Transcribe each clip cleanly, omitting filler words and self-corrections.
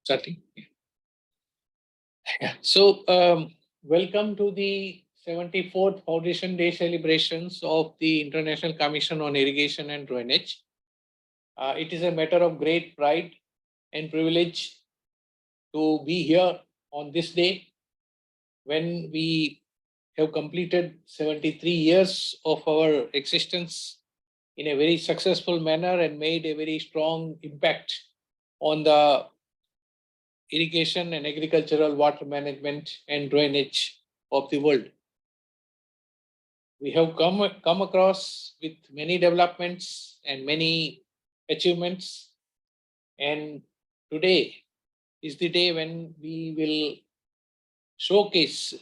Starting. Yeah. So, welcome to the 74th Foundation Day celebrations of the International Commission on Irrigation and Drainage. It is a matter of great pride and privilege to be here on this day when we have completed 73 years of our existence in a very successful manner and made a very strong impact on the irrigation and agricultural water management and drainage of the world. We have come across with many developments and many achievements, and today is the day when we will showcase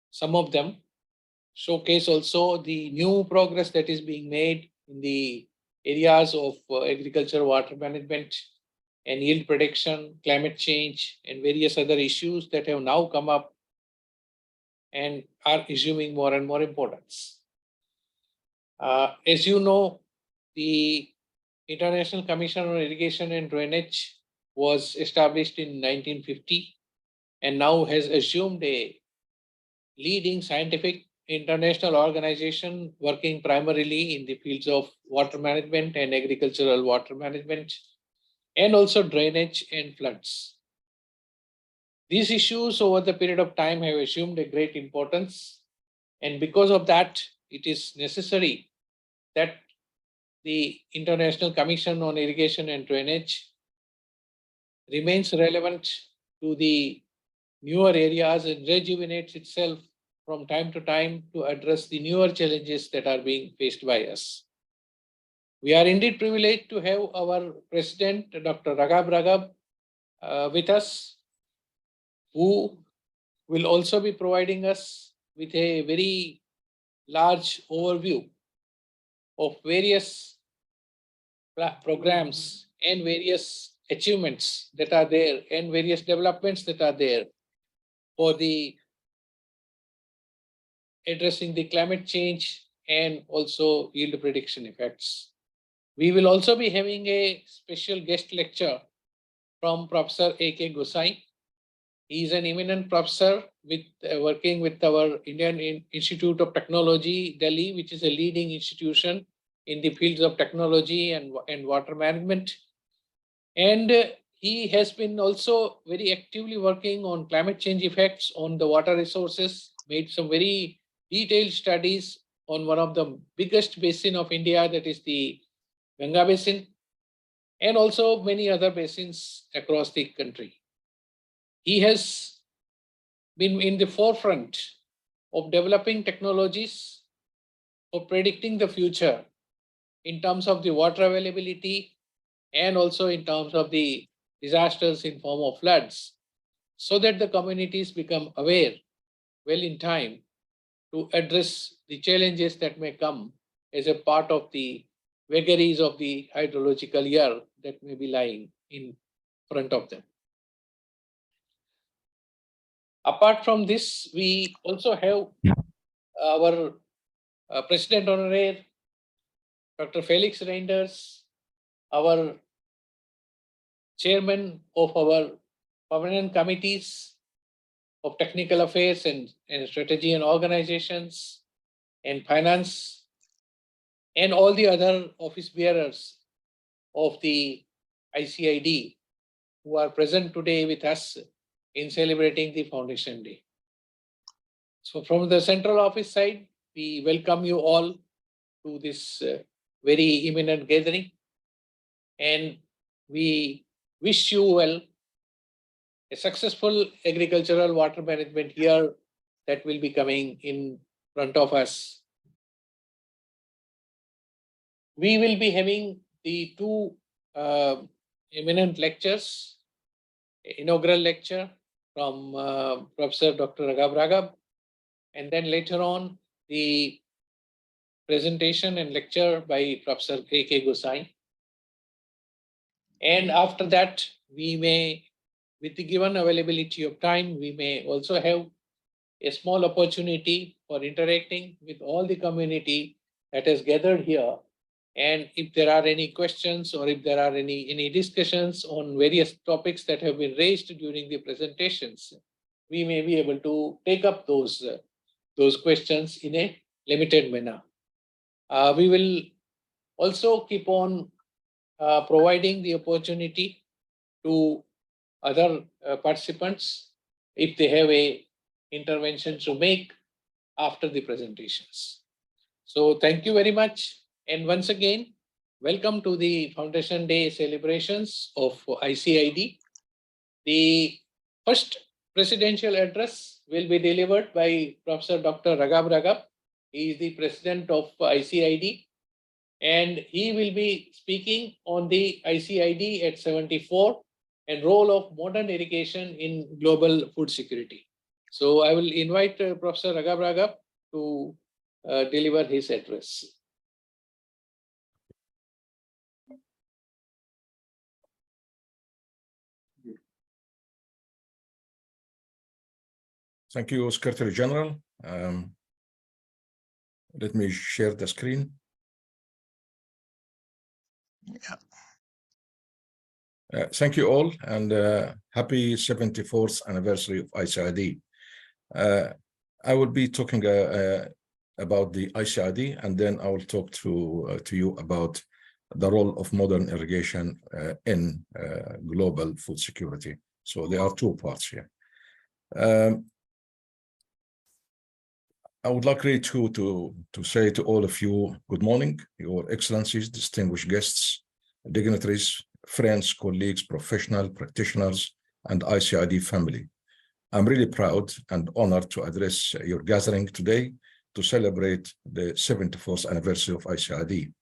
some of them, showcase also the new progress that is being made in the areas of agriculture, water management, and yield prediction, climate change, and various other issues that have now come up and are assuming more and more importance. As you know, the International Commission on Irrigation and Drainage was established in 1950 and now has assumed a leading scientific international organization working primarily in the fields of water management and agricultural water management, and also drainage and floods. These issues over the period of time have assumed a great importance, and because of that, it is necessary that the International Commission on Irrigation and Drainage remains relevant to the newer areas and rejuvenates itself from time to time to address the newer challenges that are being faced by us. We are indeed privileged to have our President, Dr. Ragab Ragab, with us, who will also be providing us with a very large overview of various programs and various achievements that are there and various developments that are there for the addressing the climate change and also yield prediction effects. We will also be having a special guest lecture from Professor A.K. Gosain. He is an eminent professor with working with our Indian Institute of Technology, Delhi, which is a leading institution in the fields of technology and water management. And he has been also very actively working on climate change effects on the water resources, made some very detailed studies on one of the biggest basin of India, that is the Ganga Basin, and also many other basins across the country. He has been in the forefront of developing technologies for predicting the future in terms of the water availability and also in terms of the disasters in form of floods, so that the communities become aware well in time to address the challenges that may come as a part of the vagaries of the hydrological year that may be lying in front of them. Apart from this, we also have our President Honorary, Dr. Felix Reinders, our chairman of our permanent committees of technical affairs and strategy and organizations and finance, and all the other office bearers of the ICID who are present today with us in celebrating the Foundation Day. So from the central office side, we welcome you all to this very imminent gathering, and we wish you well a successful agricultural water management year that will be coming in front of us. We will be having the two eminent lectures, inaugural lecture from Professor Dr. Ragab Ragab, and then later on the presentation and lecture by Professor A.K. Gosain. And after that, we may, with the given availability of time, we may also have a small opportunity for interacting with all the community that has gathered here And if there are any questions or if there are any discussions on various topics that have been raised during the presentations, we may be able to take up those questions in a limited manner. We will also keep on providing the opportunity to other participants if they have a intervention to make after the presentations. So thank you very much. And once again, welcome to the Foundation Day celebrations of ICID. The first presidential address will be delivered by Professor Dr. Ragab Ragab. He is the president of ICID, and he will be speaking on the ICID at 74 and role of modern irrigation in global food security. So I will invite Professor Ragab Ragab to deliver his address. Thank you, Secretary General. Let me share the screen. Yeah. Thank you all, and happy 74th anniversary of ICID. I will be talking about the ICID, and then I will talk to you about the role of modern irrigation in global food security. So there are two parts here. I would like really to say to all of you, good morning, Your Excellencies, distinguished guests, dignitaries, friends, colleagues, professional practitioners, and ICID family. I'm really proud and honored to address your gathering today to celebrate the 74th anniversary of ICID.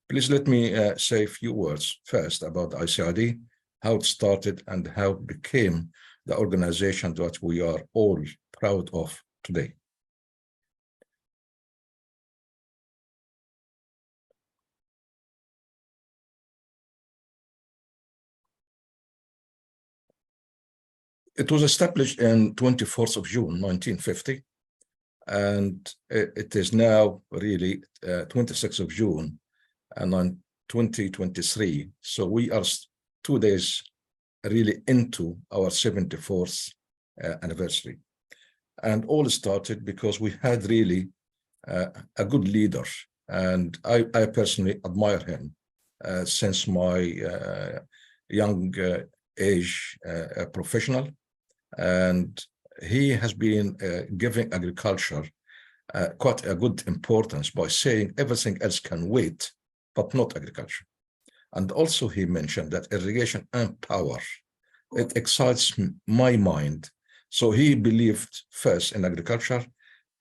Please let me say a few words first about ICID, how it started and how it became the organization that we are all proud of today. It was established in 24th of June, 1950, and it is now really 26th of June and on 2023. So we are 2 days really into our 74th anniversary. And all started because we had really a good leader, and I personally admire him since my young age professional. And he has been giving agriculture quite a good importance by saying everything else can wait, but not agriculture. And also he mentioned that irrigation and power, it excites my mind. So he believed first in agriculture,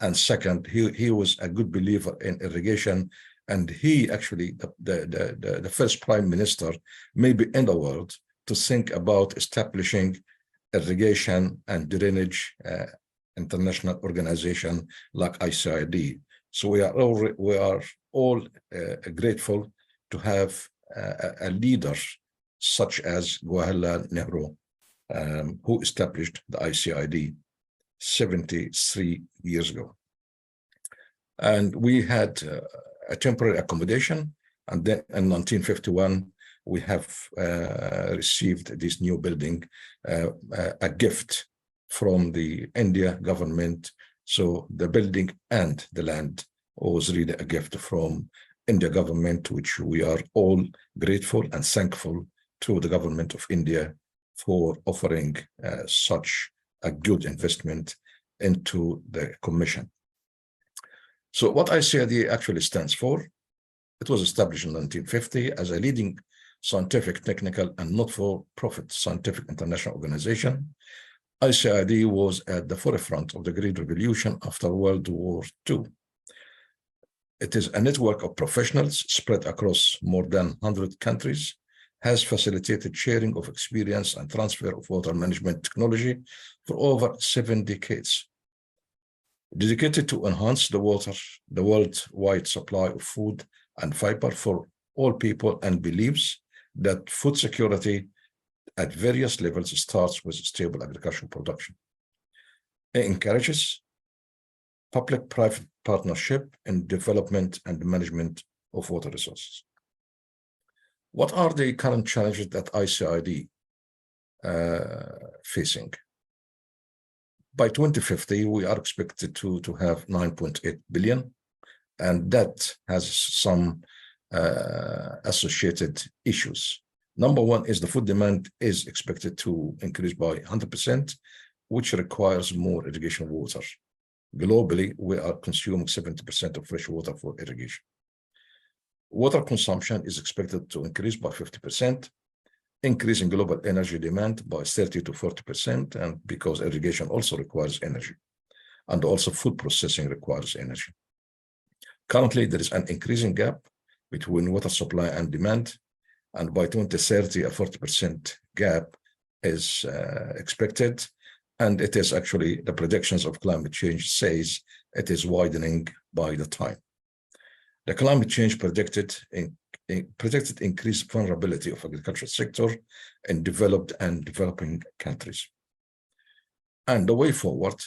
and second, he was a good believer in irrigation. And he actually, the first prime minister, maybe in the world, to think about establishing irrigation and drainage international organization like ICID. So we are all grateful to have a leader such as Jawaharlal Nehru, who established the ICID 73 years ago. And we had a temporary accommodation, and then in 1951, we have received this new building, a gift from the India government. So the building and the land was really a gift from India government, which we are all grateful and thankful to the government of India for offering such a good investment into the commission. So what ICID actually stands for, it was established in 1950 as a leading scientific, technical, and not-for-profit scientific international organization. ICID was at the forefront of the Green Revolution after World War II. It is a network of professionals spread across more than 100 countries, has facilitated sharing of experience and transfer of water management technology for over 7 decades. Dedicated to enhance the worldwide supply of food and fiber for all people, and believes that food security at various levels starts with stable agricultural production. It encourages public-private partnership in development and management of water resources. What are the current challenges that ICID facing? By 2050, we are expected to have 9.8 billion, and that has some associated issues. Number one is the food demand is expected to increase by 100%, which requires more irrigation water. Globally, we are consuming 70% of fresh water for irrigation. Water consumption is expected to increase by 50%, increasing global energy demand by 30 to 40%, and because irrigation also requires energy, and also food processing requires energy. Currently, there is an increasing gap between water supply and demand, and by 2030, a 40% gap is expected, and it is actually the predictions of climate change says it is widening by the time. The climate change predicted increased vulnerability of agricultural sector in developed and developing countries. And the way forward,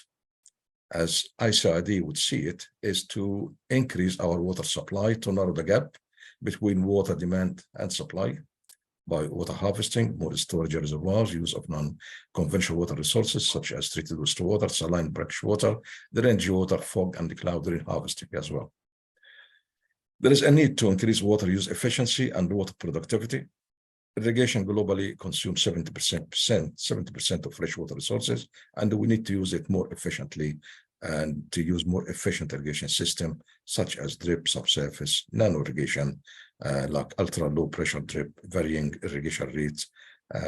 as ICID would see it, is to increase our water supply to narrow the gap between water demand and supply by water harvesting, more storage reservoirs, use of non-conventional water resources such as treated wastewater, saline brackish water, drainage water, fog, and cloud rain harvesting as well. There is a need to increase water use efficiency and water productivity. Irrigation globally consumes 70% of fresh water resources, and we need to use it more efficiently and to use more efficient irrigation system such as drip, subsurface, nano irrigation, like ultra low pressure drip, varying irrigation rates,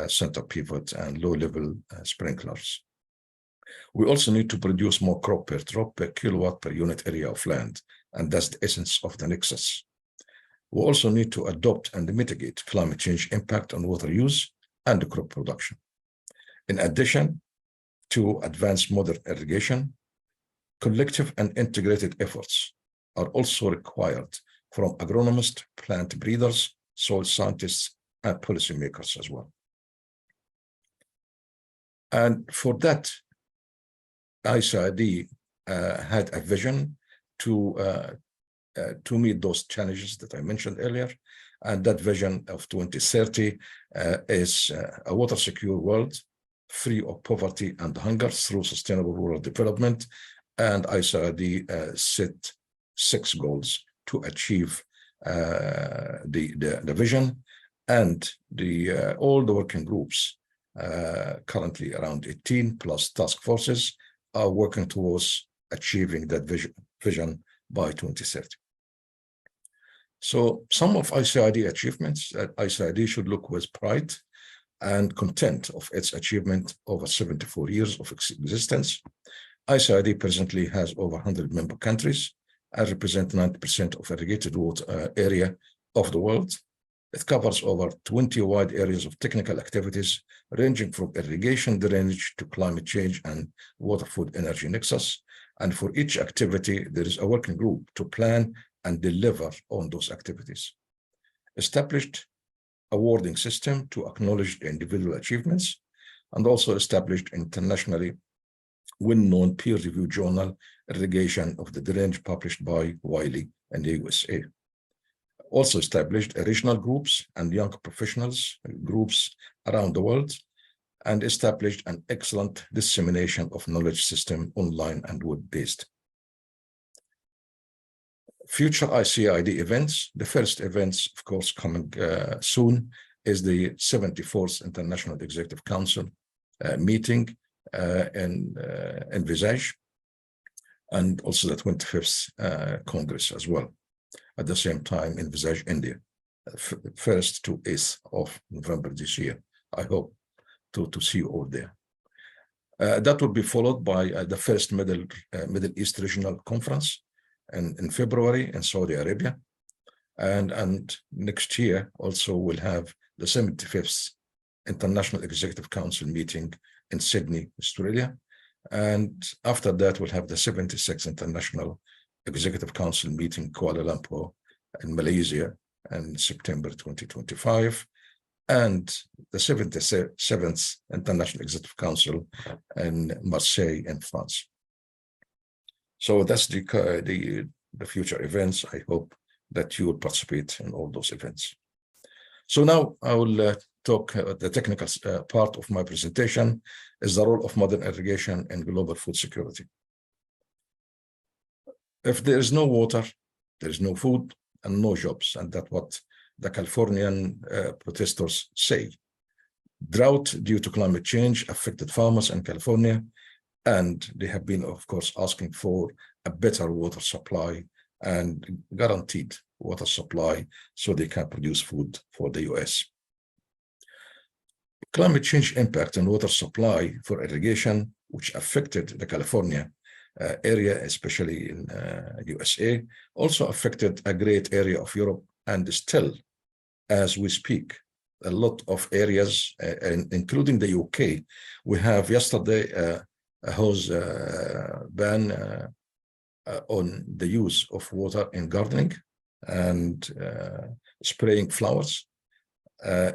center pivot, and low level sprinklers. We also need to produce more crop per drop per kilowatt per unit area of land, and that's the essence of the nexus. We also need to adopt and mitigate climate change impact on water use and crop production. In addition to advanced modern irrigation, collective and integrated efforts are also required from agronomists, plant breeders, soil scientists, and policymakers as well. And for that, ICID had a vision to meet those challenges that I mentioned earlier. And that vision of 2030 is a water secure world, free of poverty and hunger through sustainable rural development. And ICID set 6 goals to achieve the vision, and all the working groups, currently around 18 plus task forces, are working towards achieving that vision by 2030. So some of ICID achievements that ICID should look with pride and content of its achievement over 74 years of existence. ICID presently has over 100 member countries and represent 90% of irrigated water area of the world. It covers over 20 wide areas of technical activities, ranging from irrigation, drainage to climate change and water, food, energy nexus. And for each activity, there is a working group to plan and deliver on those activities. Established awarding system to acknowledge the individual achievements, and also established internationally well-known peer-reviewed journal, Irrigation of the Drainage, published by Wiley in the USA. Also established regional groups and young professionals groups around the world, and established an excellent dissemination of knowledge system online and web-based. Future ICID events. The first events, of course, coming soon is the 74th International Executive Council meeting in Visage, and also the 25th Congress as well, at the same time in Visage, India, 1st to 8th of November this year. I hope to see you all there. That will be followed by the first Middle East Regional Conference in February in Saudi Arabia. And next year also we'll have the 75th International Executive Council meeting in Sydney, Australia. And after that, we'll have the 76th International Executive Council meeting, Kuala Lumpur in Malaysia in September 2025. And the 77th International Executive Council in Marseille in France. So that's the future events. I hope that you will participate in all those events. So now I will talk the technical part of my presentation is the role of modern irrigation in global food security. If there is no water, there is no food and no jobs, and that's what the Californian protesters say. Drought due to climate change affected farmers in California, and they have been, of course, asking for a better water supply and guaranteed water supply so they can produce food for the US. Climate change impact on water supply for irrigation, which affected the California area, especially in USA, also affected a great area of Europe, and still, as we speak, a lot of areas, including the UK. We have yesterday a hose ban on the use of water in gardening and spraying flowers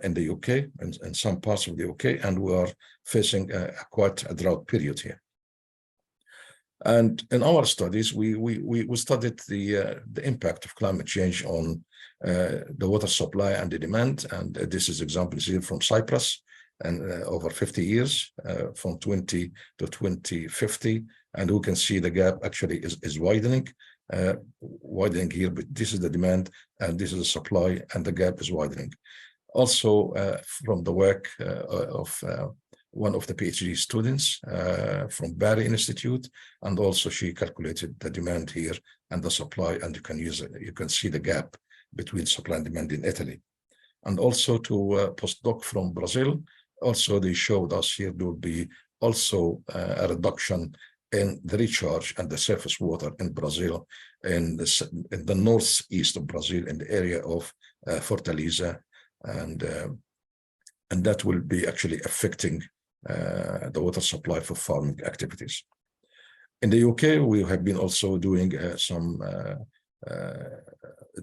in the UK and in some parts of the UK, and we are facing quite a drought period here. And in our studies, we studied the impact of climate change on the water supply and the demand, and this is examples here from Cyprus, and over 50 years, from 20 to 2050, and we can see the gap actually is widening here, but this is the demand and this is the supply, and the gap is widening. Also, from the work of one of the PhD students from Barry Institute, and also she calculated the demand here and the supply, and you can use it. You can see the gap between supply and demand in Italy. And also to a postdoc from Brazil, also they showed us here there will be also a reduction in the recharge and the surface water in Brazil, in the northeast of Brazil, in the area of Fortaleza, and that will be actually affecting the water supply for farming activities. In the UK, we have been also doing some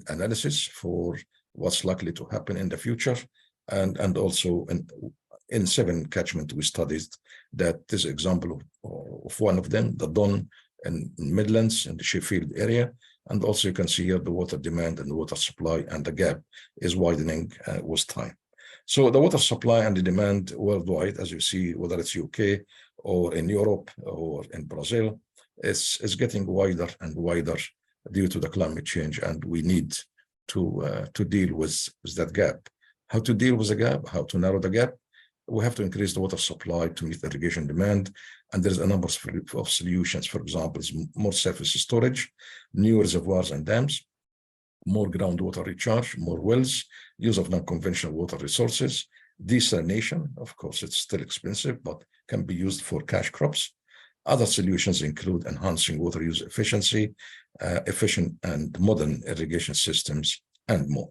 analysis for what's likely to happen in the future, and also in 7 catchment we studied that this example of one of them, the Don in Midlands in the Sheffield area, and also you can see here the water demand and the water supply, and the gap is widening with time. So the water supply and the demand worldwide, as you see, whether it's UK or in Europe or in Brazil, is getting wider and wider due to the climate change, and we need to deal with that gap. How to deal with the gap? How to narrow the gap? We have to increase the water supply to meet the irrigation demand, and there's a number of solutions. For example, more surface storage, new reservoirs and dams, more groundwater recharge, more wells, use of non-conventional water resources, desalination. Of course, it's still expensive, but can be used for cash crops. Other solutions include enhancing water use efficiency, efficient and modern irrigation systems, and more.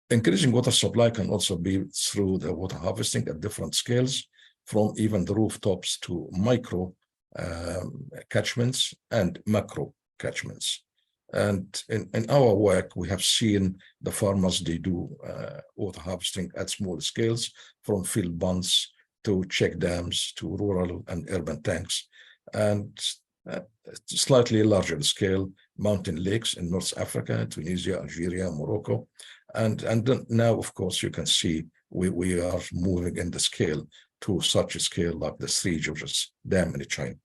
Increasing water supply can also be through the water harvesting at different scales, from even the rooftops to micro catchments and macro catchments. And in our work, we have seen the farmers, they do water harvesting at small scales, from field bunds to check dams to rural and urban tanks, and slightly larger scale mountain lakes in North Africa, Tunisia, Algeria, Morocco. And then now, of course, you can see we are moving in the scale to such a scale like the Three Gorges Dam in China.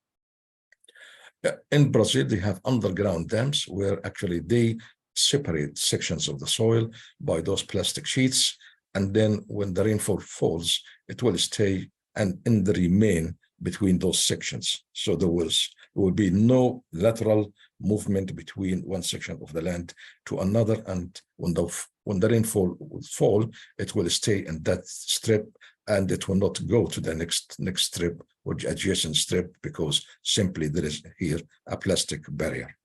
In Brazil, they have underground dams where actually they separate sections of the soil by those plastic sheets, and then when the rainfall falls, it will stay and in the remain between those sections. So there will be no lateral movement between one section of the land to another, and when the rainfall will fall, it will stay in that strip, and it will not go to the next strip or adjacent strip, because simply there is here a plastic barrier.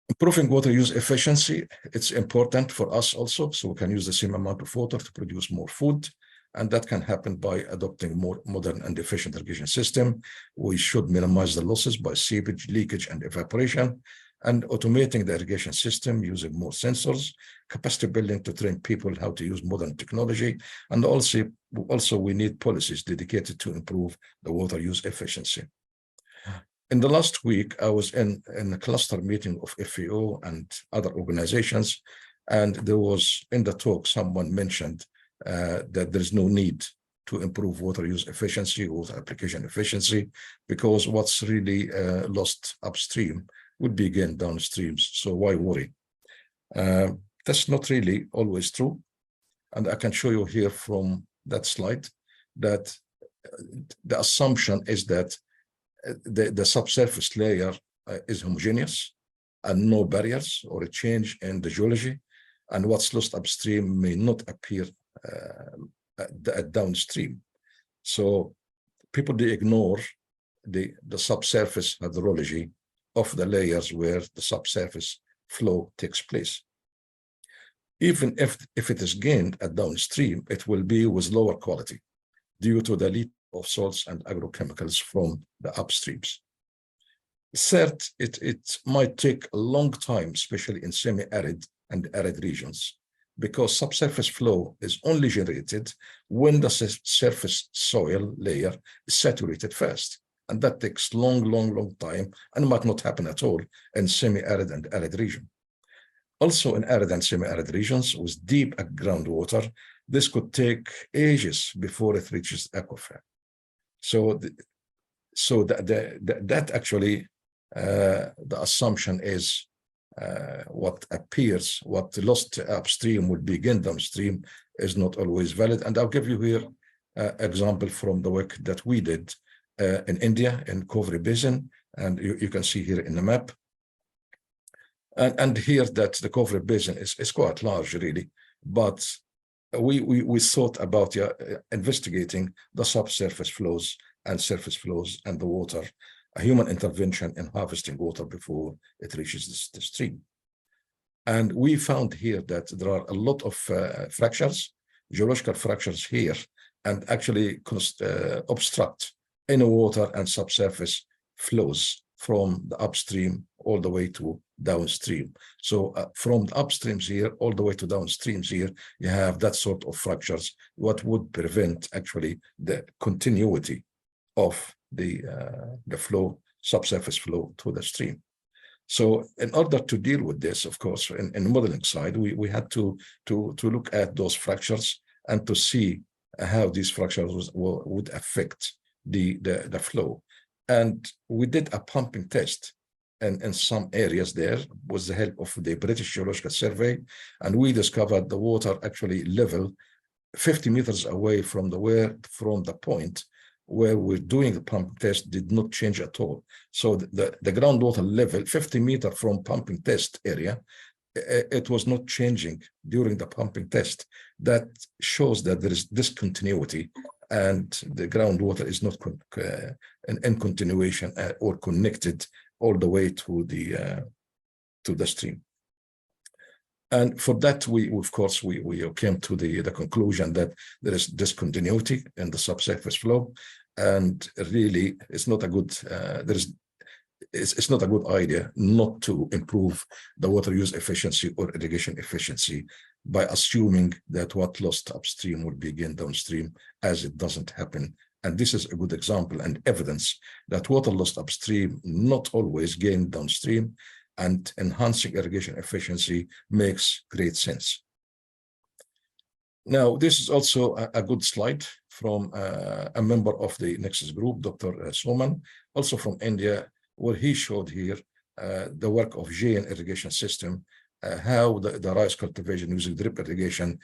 Improving water use efficiency, it's important for us also, so we can use the same amount of water to produce more food, and that can happen by adopting more modern and efficient irrigation system. We should minimize the losses by seepage, leakage, and evaporation, and automating the irrigation system using more sensors, capacity building to train people how to use modern technology, and also we need policies dedicated to improve the water use efficiency. In the last week, I was in a cluster meeting of FAO and other organizations, and there was in the talk, someone mentioned that there's no need to improve water use efficiency, water application efficiency, because what's really lost upstream would be gained downstream. So why worry? That's not really always true. And I can show you here from that slide that the assumption is that the subsurface layer is homogeneous and no barriers or a change in the geology, and what's lost upstream may not appear downstream. So people, they ignore the subsurface hydrology of the layers where the subsurface flow takes place. Even if it is gained at downstream, it will be with lower quality due to the leach of salts and agrochemicals from the upstreams. Third, it might take a long time, especially in semi-arid and arid regions, because subsurface flow is only generated when the surface soil layer is saturated first. And that takes long time and might not happen at all in semi-arid and arid region. Also in arid and semi-arid regions with deep groundwater, this could take ages before it reaches the aquifer. So that actually, the assumption is what appears, what lost upstream would be gained downstream is not always valid. And I'll give you here an example from the work that we did in India, in Kovri Basin, and you can see here in the map. And here that the Kovri Basin is quite large, really, but we thought about investigating the subsurface flows and surface flows and the water, a human intervention in harvesting water before it reaches the stream. And we found here that there are a lot of fractures, geological fractures here, and actually obstruct any water and subsurface flows from the upstream all the way to downstream. So from the upstreams here all the way to downstreams here, you have that sort of fractures, what would prevent actually the continuity of the flow, subsurface flow to the stream. So in order to deal with this, of course, in the modeling side, we had to look at those fractures and to see how these fractures would affect the flow. And we did a pumping test in some areas there with the help of the British Geological Survey, and we discovered the water actually level 50 meters away from the point where we're doing the pumping test did not change at all. So the groundwater level 50 meters from pumping test area, it was not changing during the pumping test. That shows that there is discontinuity and the groundwater is not in continuation or connected all the way to the stream. And for that, we came to the conclusion that there is discontinuity in the subsurface flow, and really it's not a good it's not a good idea not to improve the water use efficiency or irrigation efficiency by assuming that what lost upstream will be gained downstream, as it doesn't happen. And this is a good example and evidence that water lost upstream not always gained downstream, and enhancing irrigation efficiency makes great sense. Now, this is also a good slide from a member of the Nexus group, Dr. Soman, also from India, where he showed here the work of Jain irrigation system, how the rice cultivation using drip irrigation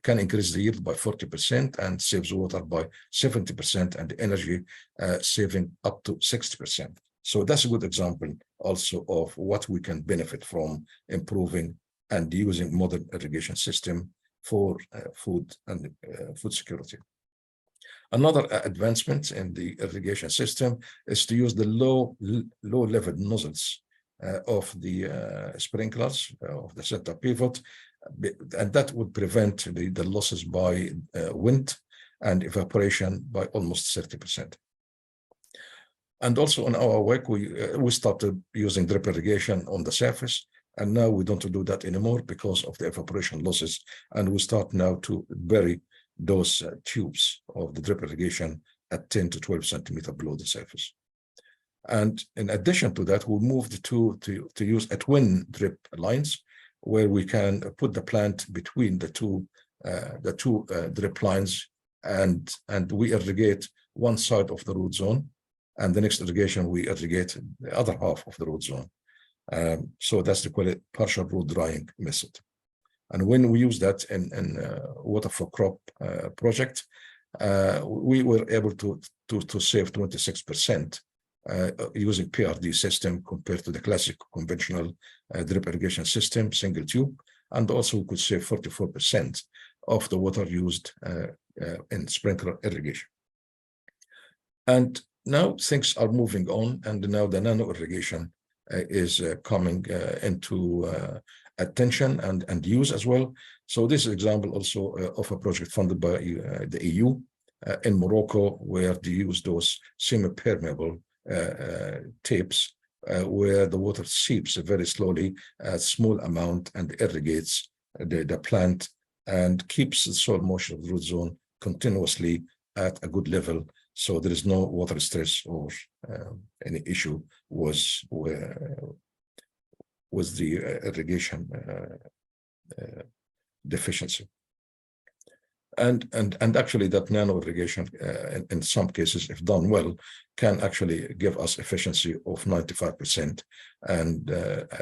can increase the yield by 40% and saves water by 70% and energy saving up to 60%. So that's a good example also of what we can benefit from improving and using modern irrigation system for food and food security. Another advancement in the irrigation system is to use the low level nozzles of the sprinklers of the center pivot, and that would prevent the losses by wind and evaporation by almost 30%. And also in our work, we started using drip irrigation on the surface, and now we don't do that anymore because of the evaporation losses, and we start now to bury those tubes of the drip irrigation at 10 to 12 centimeters below the surface. And in addition to that, we moved to use a twin drip lines, where we can put the plant between the two drip lines, and we irrigate one side of the root zone, and the next irrigation we irrigate the other half of the root zone. So that's the partial root drying method. And when we use that in water for crop project, we were able to save 26% using PRD system compared to the classic conventional drip irrigation system, single tube, and also we could save 44% of the water used in sprinkler irrigation. And now things are moving on, and now the nano irrigation is coming into attention and use as well. So this is an example also of a project funded by the EU in Morocco, where they use those semi-permeable tapes where the water seeps very slowly, a small amount, and irrigates the plant and keeps the soil moisture of the root zone continuously at a good level. So there is no water stress or any issue with the irrigation deficiency. And actually that nano irrigation in some cases, if done well, can actually give us efficiency of 95%. And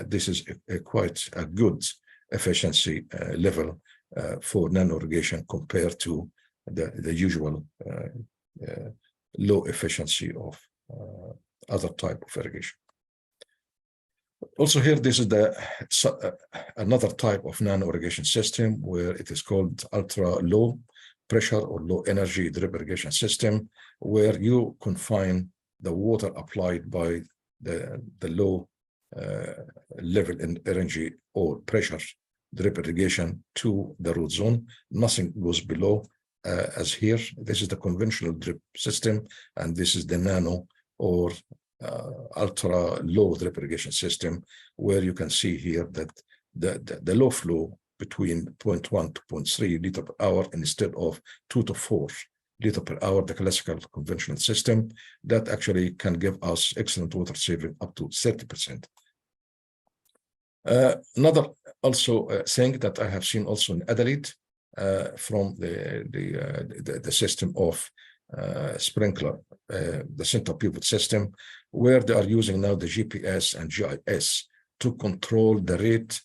this is quite a good efficiency level for nano irrigation compared to the usual low efficiency of other type of irrigation. Also here, this is another type of nano irrigation system, where it is called ultra low pressure or low energy drip irrigation system, where you confine the water applied by the low level in energy or pressure drip irrigation to the root zone. Nothing goes below, as here. This is the conventional drip system, and this is the nano or ultra low drip irrigation system, where you can see here that the low flow between 0.1 to 0.3 liter per hour instead of 2 to 4 liter per hour, the classical conventional system, that actually can give us excellent water saving up to 30%. Another also thing that I have seen also in Adelaide from the system of sprinkler, the center pivot system, where they are using now the GPS and GIS to control the rate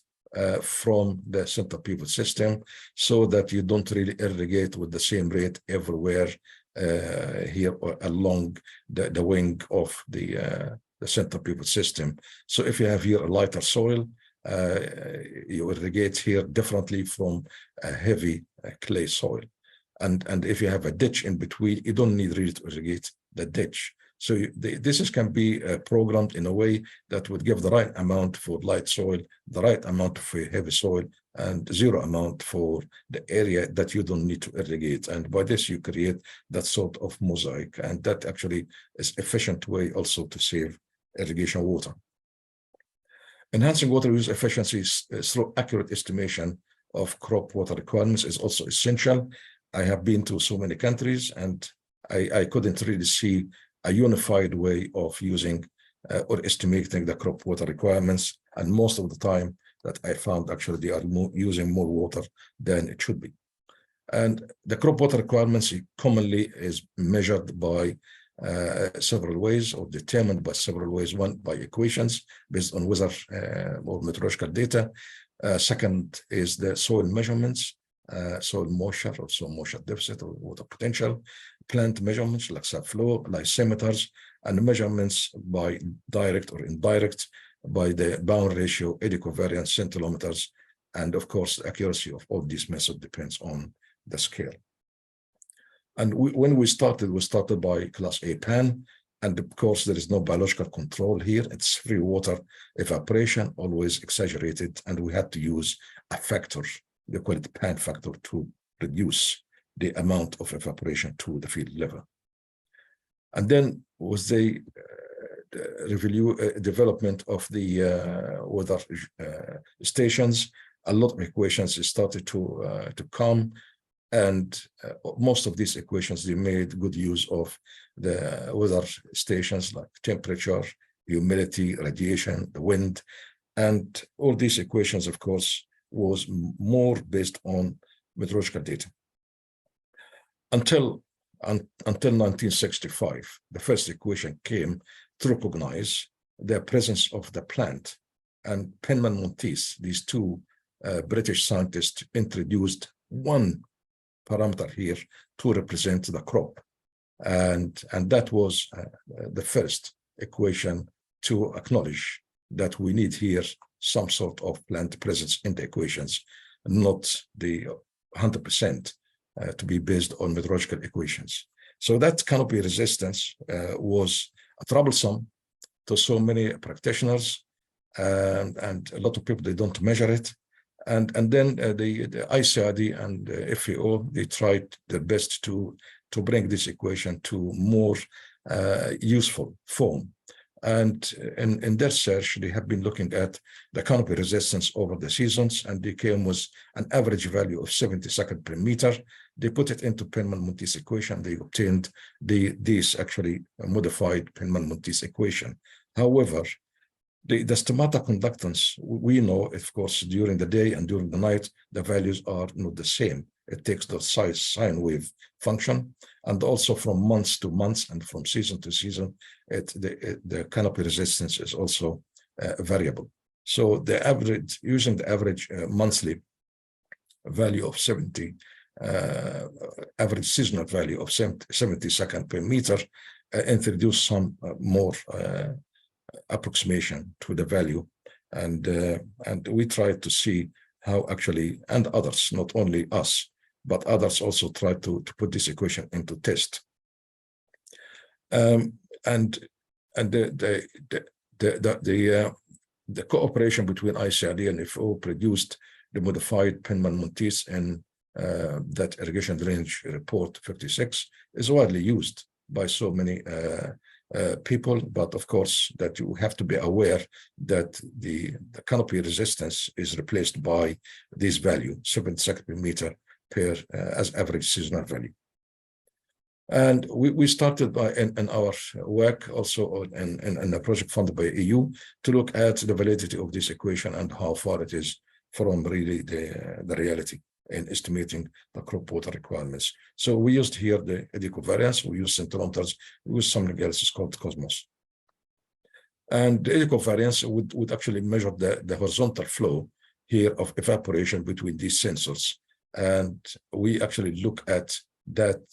from the center pivot system, so that you don't really irrigate with the same rate everywhere here or along the wing of the center pivot system. So if you have here a lighter soil, you irrigate here differently from a heavy clay soil. And if you have a ditch in between, you don't need really to irrigate the ditch. So this can be programmed in a way that would give the right amount for light soil, the right amount for heavy soil, and zero amount for the area that you don't need to irrigate. And by this, you create that sort of mosaic. And that actually is an efficient way also to save irrigation water. Enhancing water use efficiency through accurate estimation of crop water requirements is also essential. I have been to so many countries, and I couldn't really see a unified way of using or estimating the crop water requirements. And most of the time that I found, actually they are using more water than it should be. And the crop water requirements commonly is measured by several ways, or determined by several ways. One, by equations based on weather or meteorological data. Second is the soil measurements, soil moisture or soil moisture deficit or water potential, plant measurements like subflow, lysimeters, and measurements by direct or indirect by the bound ratio, eddy covariance, centilometers, and of course the accuracy of all these methods depends on the scale. And when we started by class A pan, and of course there is no biological control here. It's free water evaporation, always exaggerated, and we had to use a factor, they call it pan factor, to reduce the amount of evaporation to the field level. And then was the development of the weather stations. A lot of equations started to come. And most of these equations, they made good use of the weather stations like temperature, humidity, radiation, the wind, and all these equations, of course, was more based on meteorological data. Until 1965, the first equation came to recognize the presence of the plant. And Penman Monteith, these two British scientists, introduced one parameter here to represent the crop. And that was the first equation to acknowledge that we need here some sort of plant presence in the equations, not the 100% to be based on meteorological equations. So that canopy resistance was troublesome to so many practitioners, and a lot of people, they don't measure it. And then the ICID and FAO, they tried their best to bring this equation to more useful form. And in their search, they have been looking at the canopy resistance over the seasons, and they came with an average value of 70 seconds per meter. They put it into Penman-Monteith equation. They obtained this actually modified Penman-Monteith equation. However, the stomata conductance, we know, of course, during the day and during the night, the values are not the same. It takes the sine wave function, and also from months to months and from season to season, the canopy resistance is also variable. So the average, using the average monthly value of 70, average seasonal value of 70 seconds per meter, introduce some more approximation to the value, and we tried to see how actually, and others, not only us, but others also tried to put this equation into test. And the cooperation between ICID and FAO produced the modified Penman-Monteith in that Irrigation and Drainage report 56 is widely used by so many people, but of course that you have to be aware that the canopy resistance is replaced by this value, 7 seconds per meter per as average seasonal value. And we started by in our work also in a project funded by EU to look at the validity of this equation and how far it is from really the reality in estimating the crop water requirements. So we used here the covariance, we used centimeters, we used something else called Cosmos. And the covariance would actually measure the horizontal flow here of evaporation between these sensors. And we actually look at that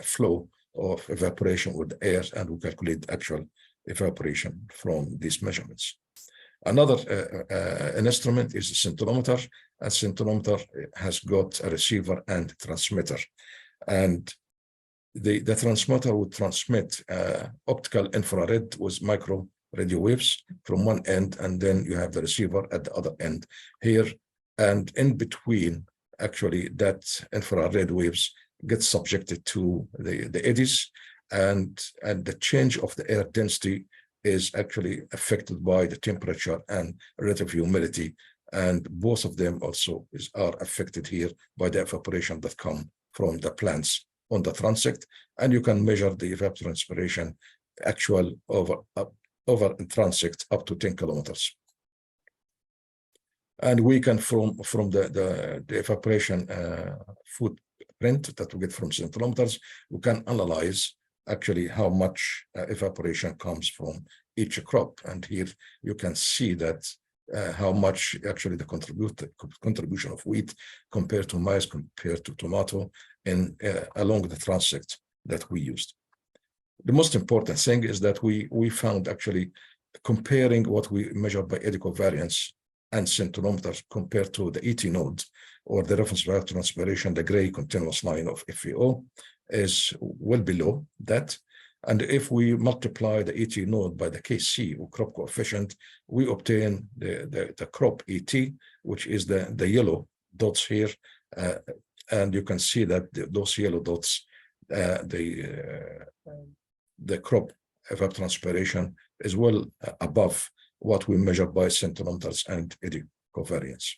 flow of evaporation with air, and we calculate actual evaporation from these measurements. Another an instrument is a scintillometer. A scintillometer has got a receiver and transmitter, and the transmitter would transmit optical infrared with micro radio waves from one end, and then you have the receiver at the other end here, and in between, actually, that infrared waves get subjected to the eddies, and the change of the air density is actually affected by the temperature and relative humidity, and both of them also are affected here by the evaporation that come from the plants on the transect, and you can measure the evapotranspiration actual over transect up to 10 kilometers. And we can from the evaporation footprint that we get from scintillometers, we can analyze actually how much evaporation comes from each crop. And here you can see that how much actually the contribution of wheat compared to maize, compared to tomato, in along the transect that we used. The most important thing is that we found actually comparing what we measured by eddy covariance and scintillometers compared to the ET node, or the reference evapotranspiration, the gray continuous line of FAO, is well below that. And if we multiply the ET node by the KC, or crop coefficient, we obtain the crop ET, which is the yellow dots here. And you can see that those yellow dots, the crop evapotranspiration is well above what we measure by scintillometers and eddy covariance.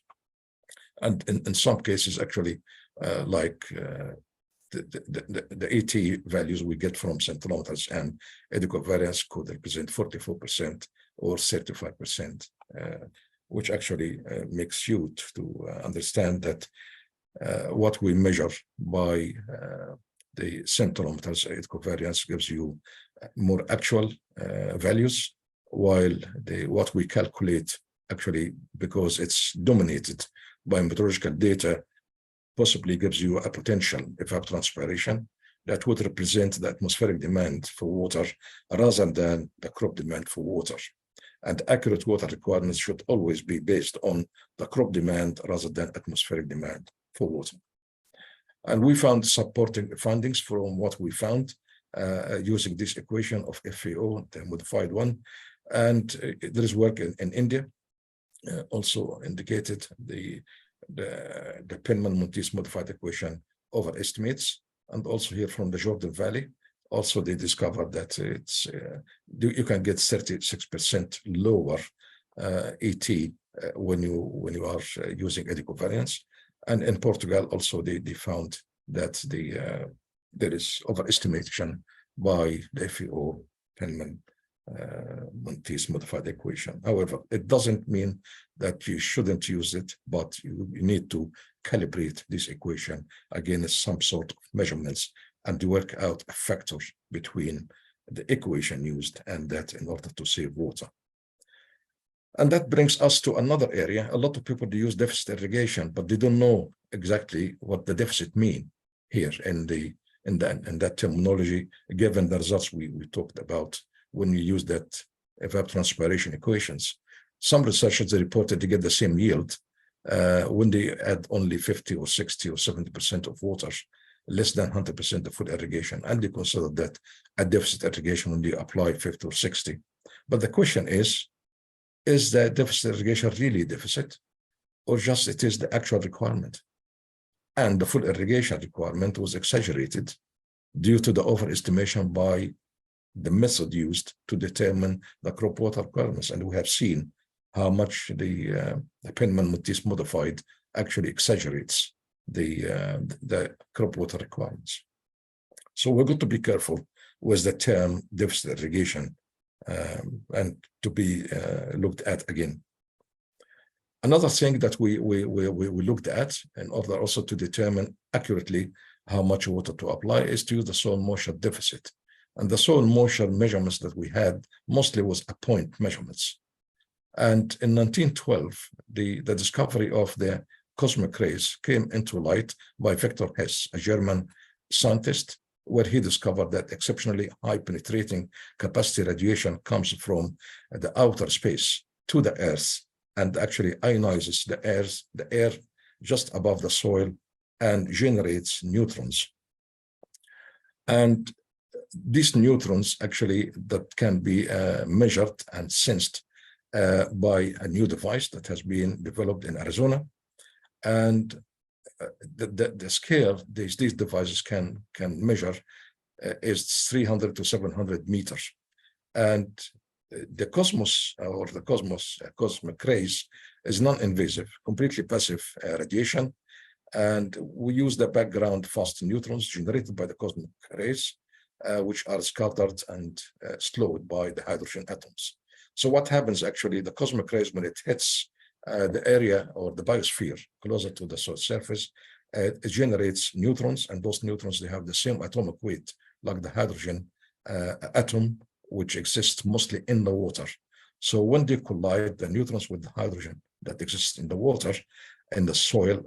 And in some cases, actually, like the ET values we get from centimeters and adequate variance could represent 44% or 35%, which actually makes you to understand that what we measure by the centimeters adequate variance gives you more actual values, while what we calculate actually, because it's dominated by meteorological data, possibly gives you a potential evapotranspiration that would represent the atmospheric demand for water rather than the crop demand for water. And accurate water requirements should always be based on the crop demand rather than atmospheric demand for water. And we found supporting findings from what we found using this equation of FAO, the modified one. And there is work in India, also indicated the Penman-Montes modified equation overestimates, and also here from the Jordan Valley, also they discovered that it's you can get 36% lower ET when you are using adequate variance. And in Portugal also they found that there is overestimation by the FAO Penman-Montes modified equation. However, it doesn't mean that you shouldn't use it, but you need to calibrate this equation against some sort of measurements and work out a factor between the equation used and that in order to save water. And that brings us to another area. A lot of people use deficit irrigation, but they don't know exactly what the deficit mean here in that terminology, given the results we talked about when you use that evapotranspiration equations. Some researchers, they reported to get the same yield when they add only 50 or 60 or 70% of water, less than 100% of full irrigation, and they consider that a deficit irrigation when they apply 50 or 60. But the question is the deficit irrigation really deficit, or just it is the actual requirement? And the full irrigation requirement was exaggerated due to the overestimation by the method used to determine the crop water requirements. And we have seen how much the Penman-Montes modified actually exaggerates the crop water requirements. So we're going to be careful with the term deficit irrigation and to be looked at again. Another thing that we looked at in order also to determine accurately how much water to apply is to use the soil moisture deficit. And the soil moisture measurements that we had mostly was a point measurements. And in 1912, the discovery of the cosmic rays came into light by Victor Hess, a German scientist, where he discovered that exceptionally high penetrating capacity radiation comes from the outer space to the earth and actually ionizes the air just above the soil and generates neutrons. And these neutrons actually that can be measured and sensed by a new device that has been developed in Arizona. And the scale these devices can measure is 300 to 700 meters. And the cosmos or the cosmic rays is non-invasive, completely passive radiation. And we use the background fast neutrons generated by the cosmic rays, which are scattered and slowed by the hydrogen atoms. So what happens actually, the cosmic rays, when it hits the area or the biosphere closer to the soil surface, it generates neutrons, and those neutrons, they have the same atomic weight like the hydrogen atom, which exists mostly in the water. So when they collide the neutrons with the hydrogen that exists in the water, in the soil,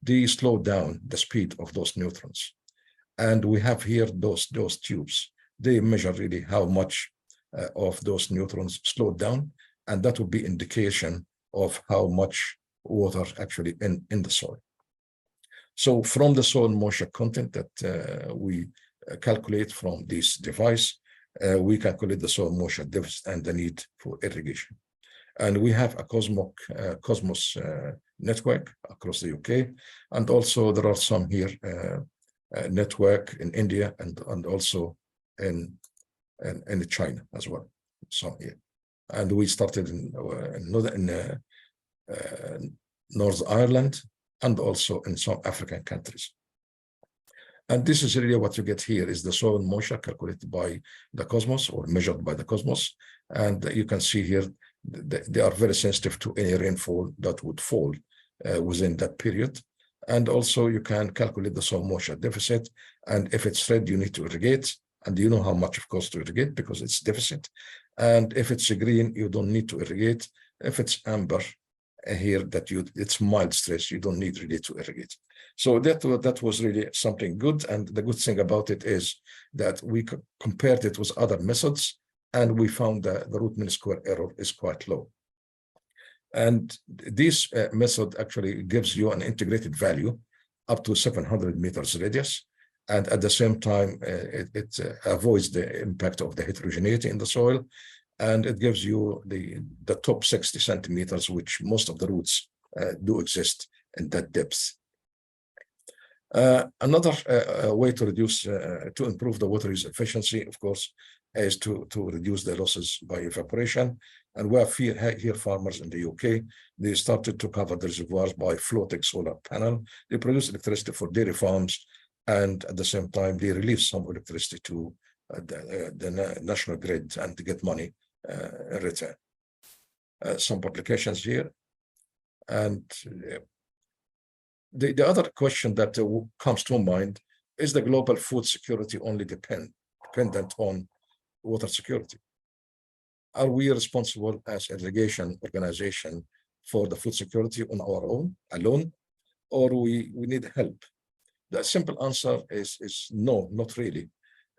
they slow down the speed of those neutrons. And we have here those tubes. They measure really how much of those neutrons slowed down, and that would be indication of how much water actually in the soil. So from the soil moisture content that we calculate from this device, we calculate the soil moisture deficit and the need for irrigation. And we have a Cosmos network across the UK, and also there are some here network in India and also in China as well, some here. And we started in North Ireland, and also in some African countries. And this is really what you get here is the soil moisture calculated by the Cosmos or measured by the Cosmos. And you can see here, they are very sensitive to any rainfall that would fall within that period. And also you can calculate the soil moisture deficit. And if it's red, you need to irrigate. And you know how much it costs to irrigate because it's deficit. And if it's green, you don't need to irrigate. If it's amber here, it's mild stress, you don't need really to irrigate. So that was really something good. And the good thing about it is that we compared it with other methods, and we found that the root mean square error is quite low. And this method actually gives you an integrated value up to 700 meters radius. And at the same time, it avoids the impact of the heterogeneity in the soil. And it gives you the top 60 centimeters, which most of the roots do exist in that depth. Another way to reduce, to improve the water use efficiency, of course, is to reduce the losses by evaporation. And we have here farmers in the UK, they started to cover the reservoirs by floating solar panel. They produce electricity for dairy farms, and at the same time, they release some electricity to the national grid and to get money in return. Some publications here. And the other question that comes to mind is the global food security only dependent on water security? Are we responsible as irrigation organization for the food security on our own, alone, or we need help? The simple answer is no, not really.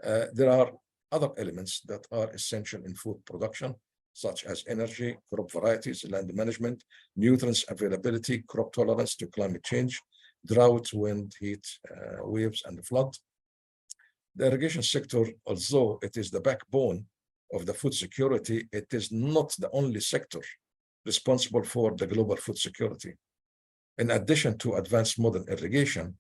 There are other elements that are essential in food production, such as energy, crop varieties, land management, nutrients availability, crop tolerance to climate change, drought, wind, heat, waves, and flood. The irrigation sector, although it is the backbone of the food security, it is not the only sector responsible for the global food security. In addition to advanced modern irrigation,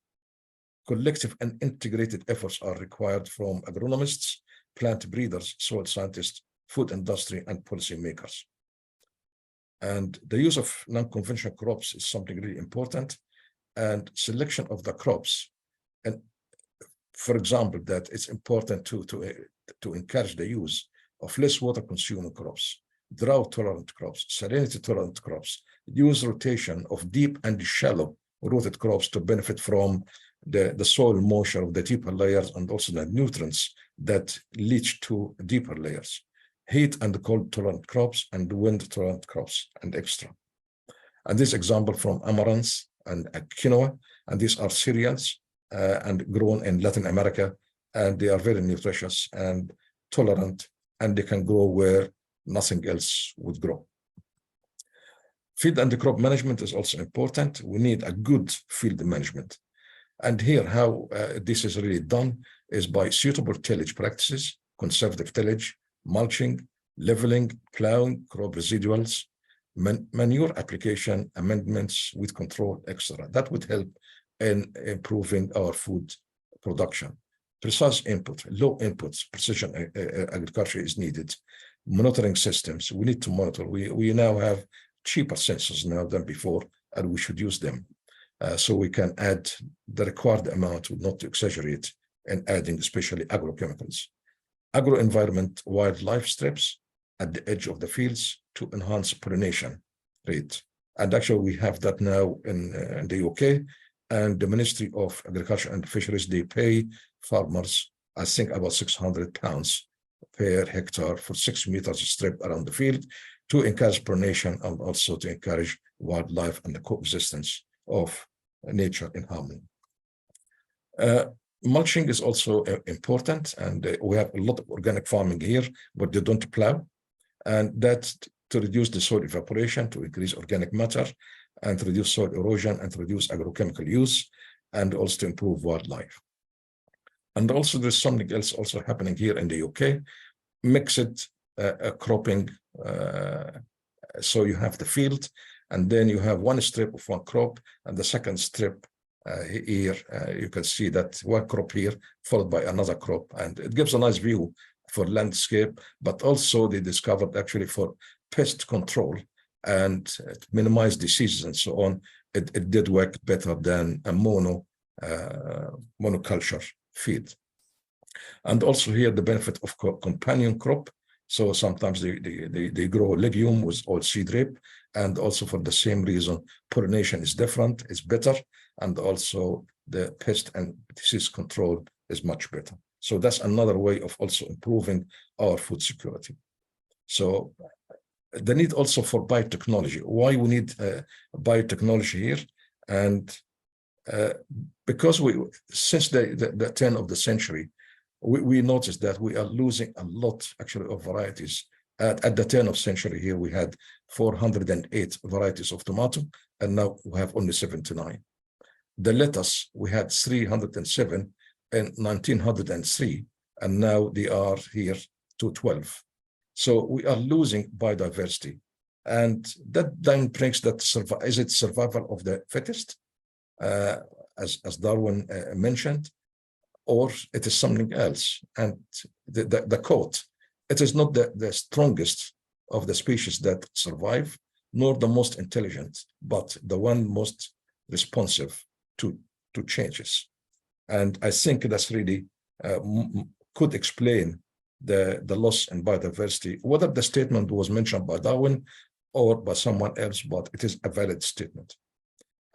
collective and integrated efforts are required from agronomists, plant breeders, soil scientists, food industry, and policymakers. And the use of non-conventional crops is something really important, and selection of the crops. And for example, that it's important to encourage the use of less water consuming crops, drought tolerant crops, salinity tolerant crops, use rotation of deep and shallow rooted crops to benefit from the soil moisture of the deeper layers and also the nutrients that leach to deeper layers, heat and cold tolerant crops and wind tolerant crops and extra. And this example from amaranth and quinoa, and these are cereals and grown in Latin America, and they are very nutritious and tolerant, and they can grow where nothing else would grow. Field and crop management is also important. We need a good field management. And here how this is really done is by suitable tillage practices, conservative tillage, mulching, leveling, plowing, crop residuals, manure application, amendments, weed control, etc. That would help in improving our food production. Precise input, low inputs, precision agriculture is needed. Monitoring systems, we need to monitor. We now have cheaper sensors now than before, and we should use them. So we can add the required amount, not to exaggerate, and adding especially agrochemicals. Agro-environment wildlife strips at the edge of the fields to enhance pollination rate. And actually we have that now in the UK, and the Ministry of Agriculture and Fisheries, they pay farmers, I think about £600 per hectare for 6 meters strip around the field to encourage pollination and also to encourage wildlife and the coexistence of nature in harmony. Mulching is also important, and we have a lot of organic farming here, but they don't plow, and that's to reduce the soil evaporation, to increase organic matter, and to reduce soil erosion, and to reduce agrochemical use, and also to improve wildlife. And also there's something else also happening here in the UK, mixed cropping. So you have the field, and then you have one strip of one crop, and the second strip here, you can see that one crop here followed by another crop, and it gives a nice view for landscape, but also they discovered actually for pest control and minimize diseases and so on, it did work better than a monoculture feed. And also here the benefit of companion crop. So sometimes they grow legume with oilseed rape, and also for the same reason, pollination is different, it's better, and also the pest and disease control is much better. So that's another way of also improving our food security. So the need also for biotechnology. Why we need biotechnology here? And because since the turn of the century, we noticed that we are losing a lot actually of varieties. At the turn of century here, we had 408 varieties of tomato, and now we have only 79. The lettuce, we had 307 in 1903, and now they are here to 12. So we are losing biodiversity. And that then brings that, is it survival of the fittest, as Darwin mentioned, or it is something else? And the quote, it is not the strongest of the species that survive, nor the most intelligent, but the one most responsive to changes. And I think that's really could explain the loss in biodiversity, whether the statement was mentioned by Darwin or by someone else, but it is a valid statement.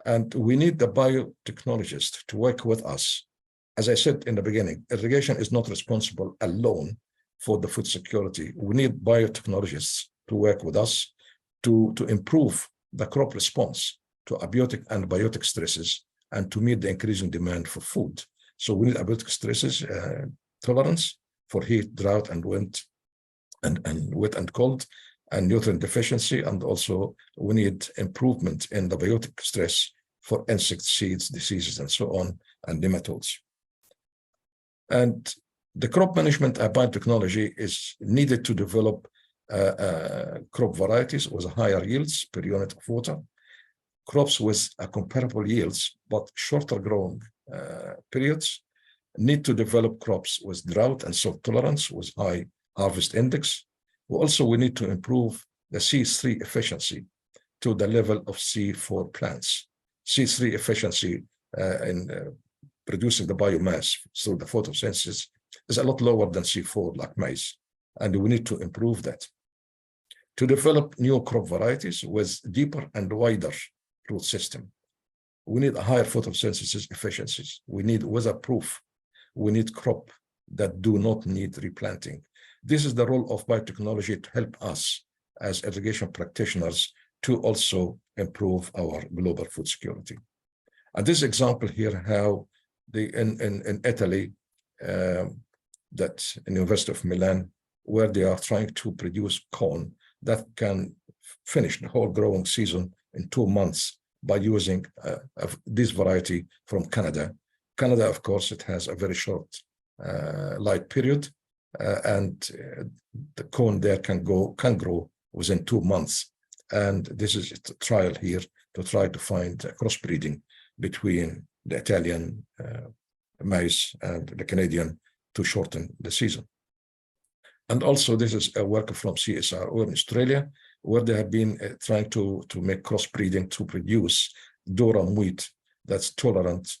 And we need the biotechnologists to work with us. As I said in the beginning, irrigation is not responsible alone for the food security. We need biotechnologists to work with us to improve the crop response to abiotic and biotic stresses and to meet the increasing demand for food. So we need abiotic stresses, tolerance for heat, drought, and wind, and wet and cold, and nutrient deficiency. And also we need improvement in the biotic stress for insects, seeds, diseases, and so on, and nematodes. And the crop management biotechnology is needed to develop crop varieties with higher yields per unit of water, crops with comparable yields but shorter growing periods, need to develop crops with drought and salt tolerance with high harvest index. We need to improve the C3 efficiency to the level of C4 plants. C3 efficiency in producing the biomass through the photosynthesis is a lot lower than C4 like maize, and we need to improve that. To develop new crop varieties with deeper and wider root system, we need a higher photosynthesis efficiencies. We need weatherproof. We need crop that do not need replanting. This is the role of biotechnology to help us as irrigation practitioners to also improve our global food security. And this example here, how in Italy, that in the University of Milan, where they are trying to produce corn that can finish the whole growing season in 2 months by using this variety from Canada. Canada, of course, it has a very short light period, and the corn there can grow within 2 months. And this is a trial here to try to find crossbreeding between the Italian maize and the Canadian to shorten the season. And also this is a work from CSIRO in Australia, where they have been trying to make crossbreeding to produce durum wheat that's tolerant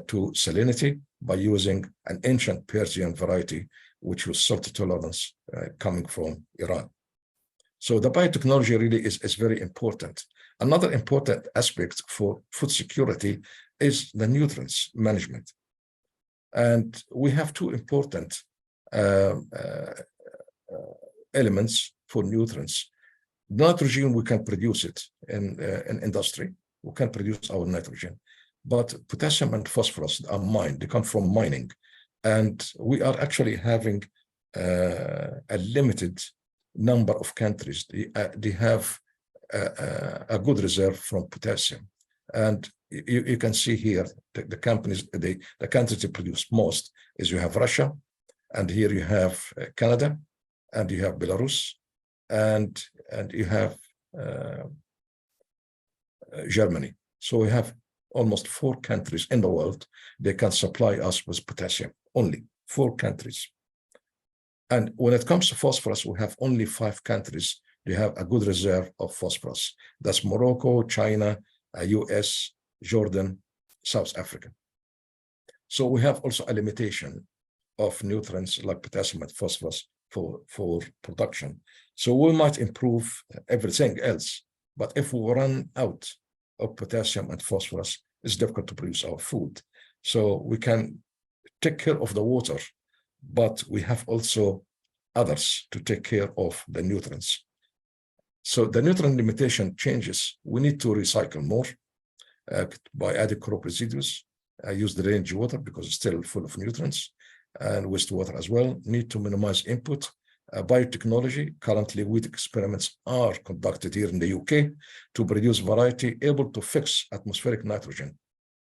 to salinity by using an ancient Persian variety, which was salt tolerance coming from Iran. So the biotechnology really is very important. Another important aspect for food security is the nutrients management. And we have two important elements for nutrients. Nitrogen, we can produce it in industry. We can produce our nitrogen. But potassium and phosphorus are mined. They come from mining. And we are actually having a limited number of countries. They have a good reserve from potassium. And you can see here the companies, the countries that produce most is you have Russia, and here you have Canada, and you have Belarus, and you have Germany. So we have almost 4 countries in the world they can supply us with potassium. Only 4 countries. And when it comes to phosphorus, we have only 5 countries. They have a good reserve of phosphorus. That's Morocco, China, US, Jordan, South Africa. So we have also a limitation of nutrients like potassium and phosphorus for production. So we might improve everything else, but if we run out of potassium and phosphorus, it's difficult to produce our food. So we can take care of the water, but we have also others to take care of the nutrients. So the nutrient limitation changes. We need to recycle more by adding crop residues, use the drainage water because it's still full of nutrients, and wastewater as well. Need to minimize input. Biotechnology, currently wheat experiments are conducted here in the UK to produce variety able to fix atmospheric nitrogen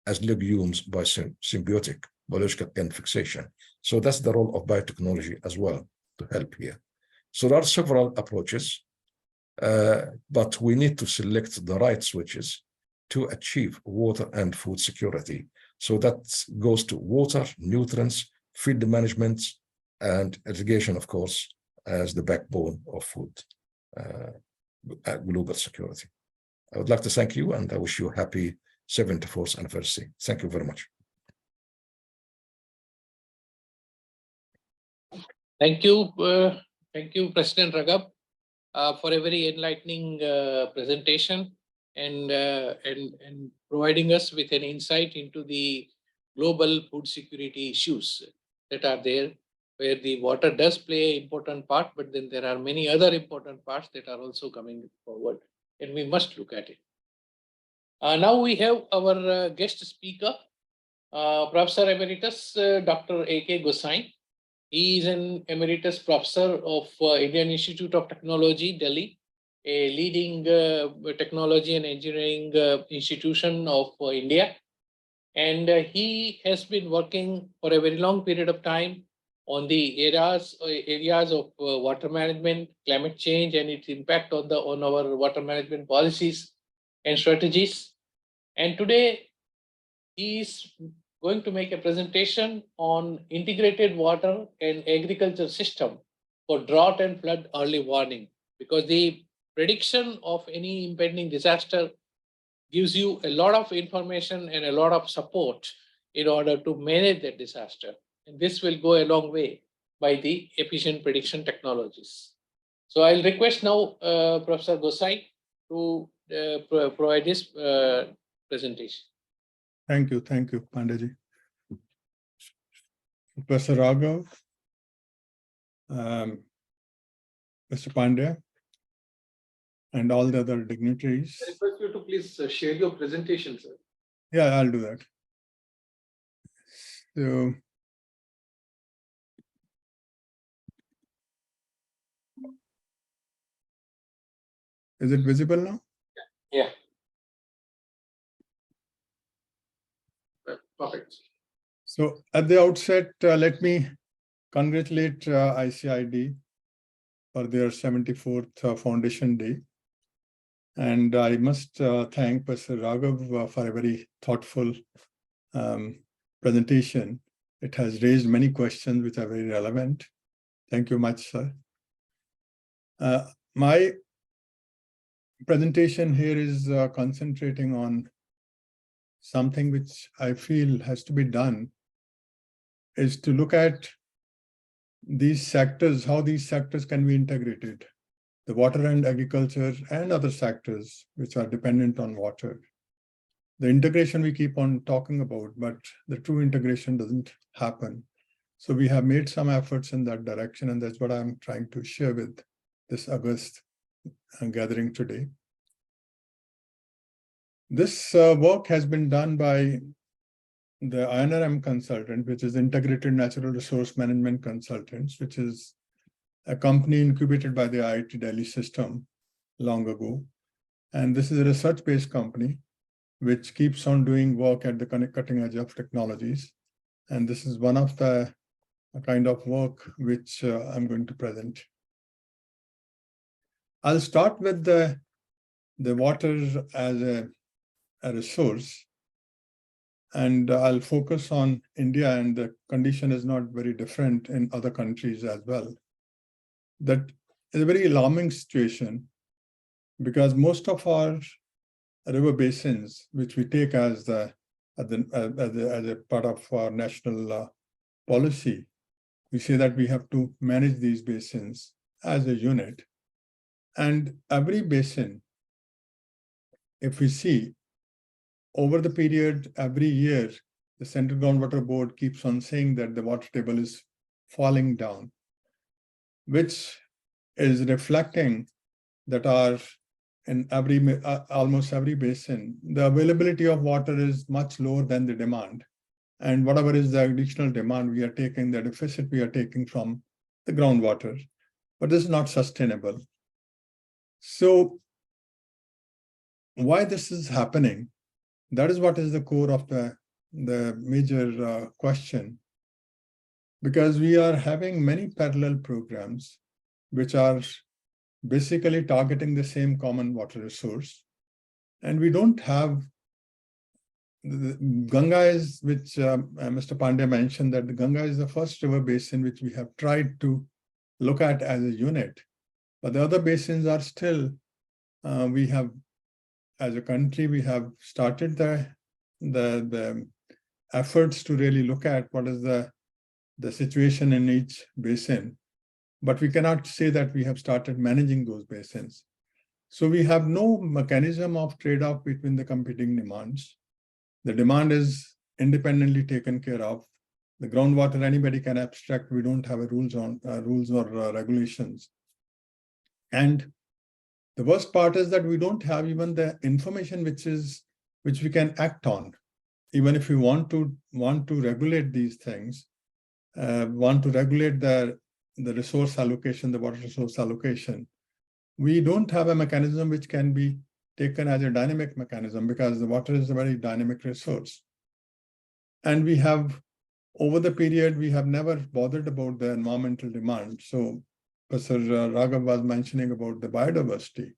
as legumes by symbiotic biological end fixation. So that's the role of biotechnology as well to help here. So there are several approaches, but we need to select the right switches to achieve water and food security. So that goes to water, nutrients, field management, and irrigation, of course, as the backbone of food global security. I would like to thank you, and I wish you a happy 74th anniversary. Thank you very much. Thank you, President Ragab, for a very enlightening presentation and providing us with an insight into the global food security issues that are there, where the water does play an important part, but then there are many other important parts that are also coming forward, and we must look at it. Now we have our guest speaker, Professor Emeritus Dr. A.K. Gosain. He is an Emeritus Professor of Indian Institute of Technology, Delhi, a leading technology and engineering institution of India. And he has been working for a very long period of time on the areas of water management, climate change, and its impact on our water management policies and strategies. And today he is going to make a presentation on integrated water and agriculture system for drought and flood early warning, because the prediction of any impending disaster gives you a lot of information and a lot of support in order to manage that disaster. And this will go a long way by the efficient prediction technologies. So I'll request now Professor Gosain to provide this presentation. Thank you, Pandya. Professor Ragab, Mr. Pandya, and all the other dignitaries. I request you to please share your presentation, sir. Yeah, I'll do that. So, is it visible now? Yeah. Perfect. So at the outset, let me congratulate ICID for their 74th Foundation Day. And I must thank Professor Ragab for a very thoughtful presentation. It has raised many questions which are very relevant. Thank you much, sir. My presentation here is concentrating on something which I feel has to be done, is to look at these sectors, how these sectors can be integrated, the water and agriculture and other sectors which are dependent on water. The integration we keep on talking about, but the true integration doesn't happen. So we have made some efforts in that direction, and that's what I'm trying to share with this August gathering today. This work has been done by the INRM consultant, which is Integrated Natural Resource Management Consultants, which is a company incubated by the IIT Delhi system long ago. And this is a research-based company which keeps on doing work at the cutting edge of technologies. And this is one of the kind of work which I'm going to present. I'll start with the water as a resource, and I'll focus on India, and the condition is not very different in other countries as well. That is a very alarming situation because most of our river basins, which we take as a part of our national policy. We say that we have to manage these basins as a unit. And every basin, if we see over the period, every year, the Central Groundwater Board keeps on saying that the water table is falling down, which is reflecting that in almost every basin, the availability of water is much lower than the demand. And whatever is the additional demand we are taking, the deficit we are taking from the groundwater, but this is not sustainable. So why this is happening, that is what is the core of the major question, because we are having many parallel programs which are basically targeting the same common water resource. And we don't have Ganga is, which Mr. Pandya mentioned, that the Ganga is the first river basin which we have tried to look at as a unit. But the other basins are still, we have, as a country, we have started the efforts to really look at what is the situation in each basin. But we cannot say that we have started managing those basins. So we have no mechanism of trade-off between the competing demands. The demand is independently taken care of. The groundwater, anybody can abstract. We don't have a rules or regulations. And the worst part is that we don't have even the information which we can act on. Even if we want to regulate these things, want to regulate the resource allocation, the water resource allocation, we don't have a mechanism which can be taken as a dynamic mechanism, because the water is a very dynamic resource. And we have, over the period, we have never bothered about the environmental demand. So Professor Ragab was mentioning about the biodiversity.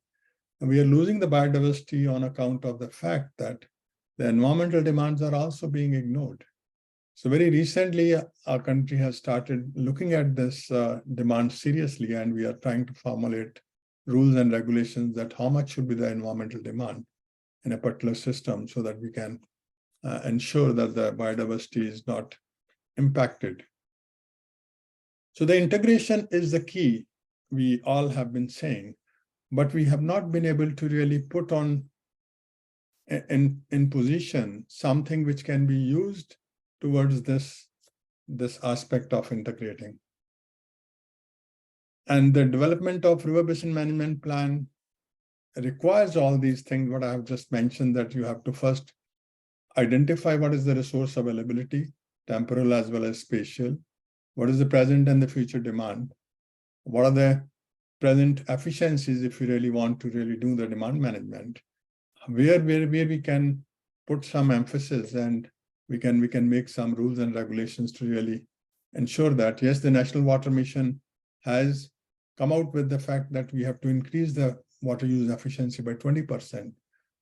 And we are losing the biodiversity on account of the fact that the environmental demands are also being ignored. So very recently, our country has started looking at this demand seriously, and we are trying to formulate rules and regulations that how much should be the environmental demand in a particular system, so that we can ensure that the biodiversity is not impacted. So the integration is the key, we all have been saying, but we have not been able to really put on in position something which can be used towards this aspect of integrating. And the development of river basin management plan requires all these things, what I have just mentioned, that you have to first identify what is the resource availability, temporal as well as spatial, what is the present and the future demand, what are the present efficiencies if you really want to really do the demand management, where we can put some emphasis, and we can make some rules and regulations to really ensure that, yes, the National Water Mission has come out with the fact that we have to increase the water use efficiency by 20%.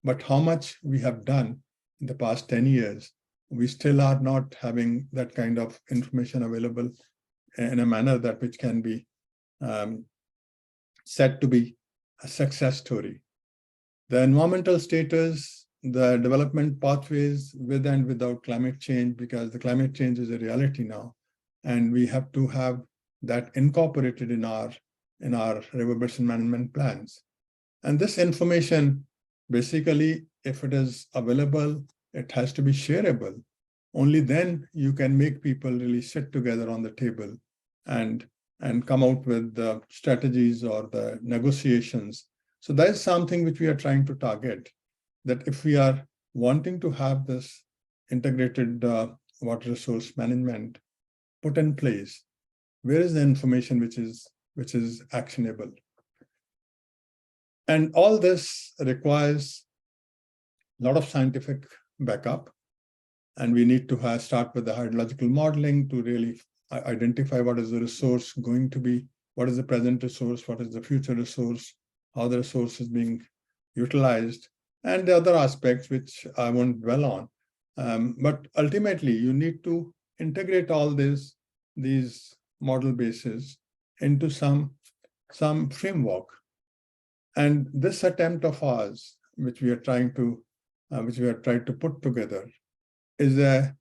But how much we have done in the past 10 years, we still are not having that kind of information available in a manner that which can be said to be a success story. The environmental status, the development pathways with and without climate change, because the climate change is a reality now, and we have to have that incorporated in our river basin management plans. And this information, basically, if it is available, it has to be shareable. Only then you can make people really sit together on the table and come out with the strategies or the negotiations. So that is something which we are trying to target, that if we are wanting to have this integrated water resource management put in place, where is the information which is actionable? And all this requires a lot of scientific backup, and we need to start with the hydrological modeling to really identify what is the resource going to be, what is the present resource, what is the future resource, how the resource is being utilized, and the other aspects which I won't dwell on. But ultimately, you need to integrate all these model bases into some framework. And this attempt of ours, which we are trying to put together is a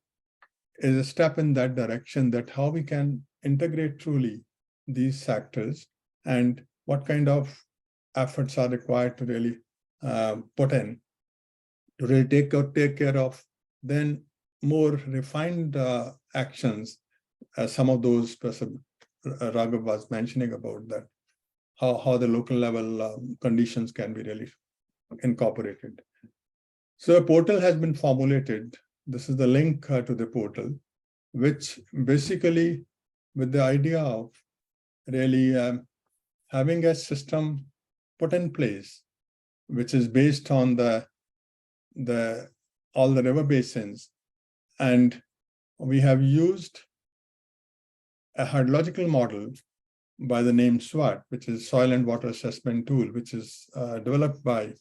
step in that direction, that how we can integrate truly these sectors and what kind of efforts are required to really put in to really take care of then more refined actions, as some of those Ragab was mentioning about that, how the local level conditions can be really incorporated. So a portal has been formulated. This is the link to the portal, which basically with the idea of really having a system put in place, which is based on all the river basins. And we have used a hydrological model by the name SWAT, which is Soil and Water Assessment Tool, which is developed by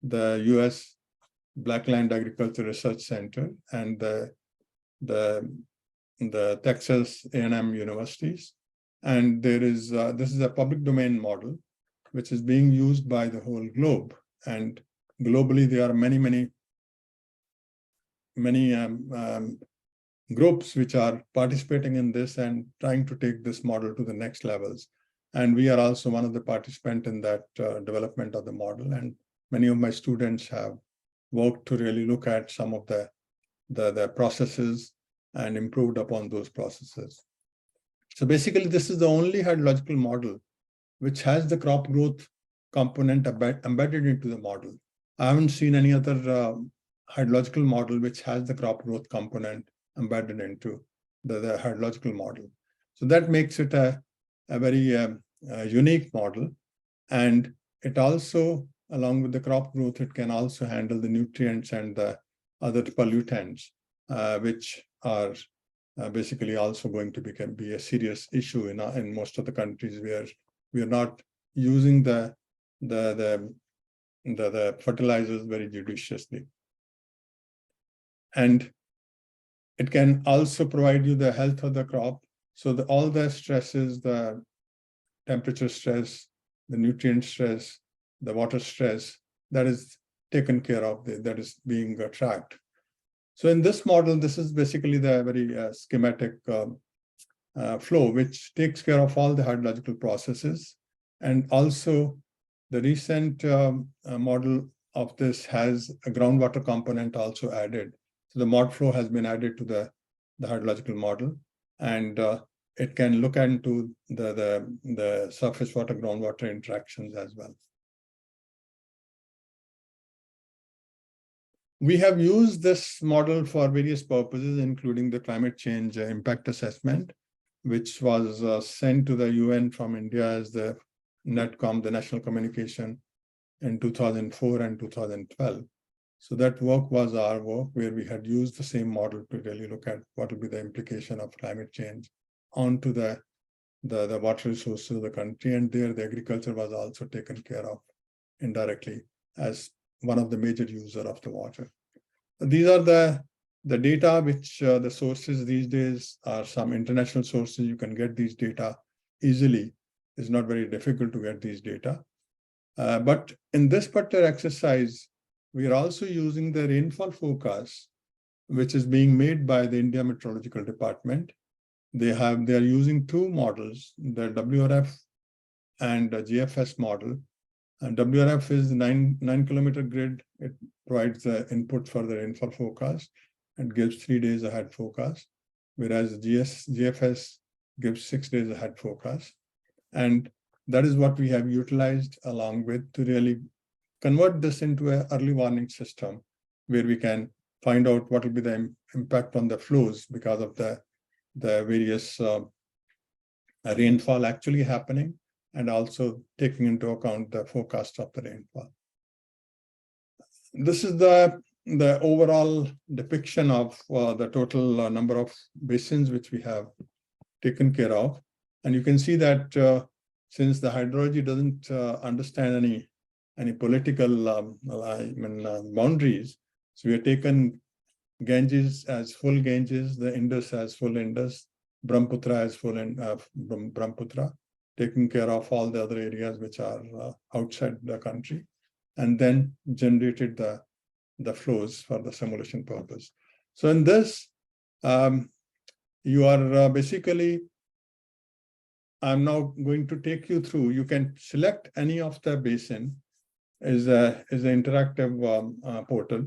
the US Blackland Agriculture Research Center and the Texas A&M universities. And there is this is a public domain model, which is being used by the whole globe. And globally, there are many groups which are participating in this and trying to take this model to the next levels. And we are also one of the participants in that development of the model. And many of my students have worked to really look at some of the processes and improved upon those processes. So basically, this is the only hydrological model which has the crop growth component embedded into the model. I haven't seen any other hydrological model which has the crop growth component embedded into the hydrological model. So that makes it a very unique model. And it also, along with the crop growth, it can also handle the nutrients and the other pollutants, which are basically also going to be a serious issue in most of the countries where we are not using the fertilizers very judiciously. And it can also provide you the health of the crop. So all the stresses, the temperature stress, the nutrient stress, the water stress, that is taken care of, that is being tracked. So in this model, this is basically the very schematic flow, which takes care of all the hydrological processes. And also the recent model of this has a groundwater component also added. So the mod flow has been added to the hydrological model, and it can look into the surface water groundwater interactions as well. We have used this model for various purposes, including the climate change impact assessment, which was sent to the UN from India as the NETCOM, the national communication, in 2004 and 2012. So that work was our work, where we had used the same model to really look at what will be the implication of climate change onto the water resources of the country. And there the agriculture was also taken care of indirectly as one of the major users of the water. These are the data which the sources these days are some international sources. You can get these data easily. It's not very difficult to get these data. But in this particular exercise, we are also using the rainfall forecast, which is being made by the India Meteorological Department. They are using two models, the WRF and the GFS model. And WRF is the 9-kilometer grid. It provides the input for the rainfall forecast and gives 3 days ahead forecast, whereas GFS gives 6 days ahead forecast. And that is what we have utilized along with to really convert this into an early warning system, where we can find out what will be the impact on the flows because of the various rainfall actually happening, and also taking into account the forecast of the rainfall. This is the overall depiction of the total number of basins which we have taken care of. And you can see that since the hydrology doesn't understand any political boundaries, so we have taken Ganges as full Ganges, the Indus as full Indus, Brahmaputra as full Brahmaputra, taking care of all the other areas which are outside the country. and then generated the flows for the simulation purpose. So in this, you are basically, I'm now going to take you through, you can select any of the basin is an interactive portal.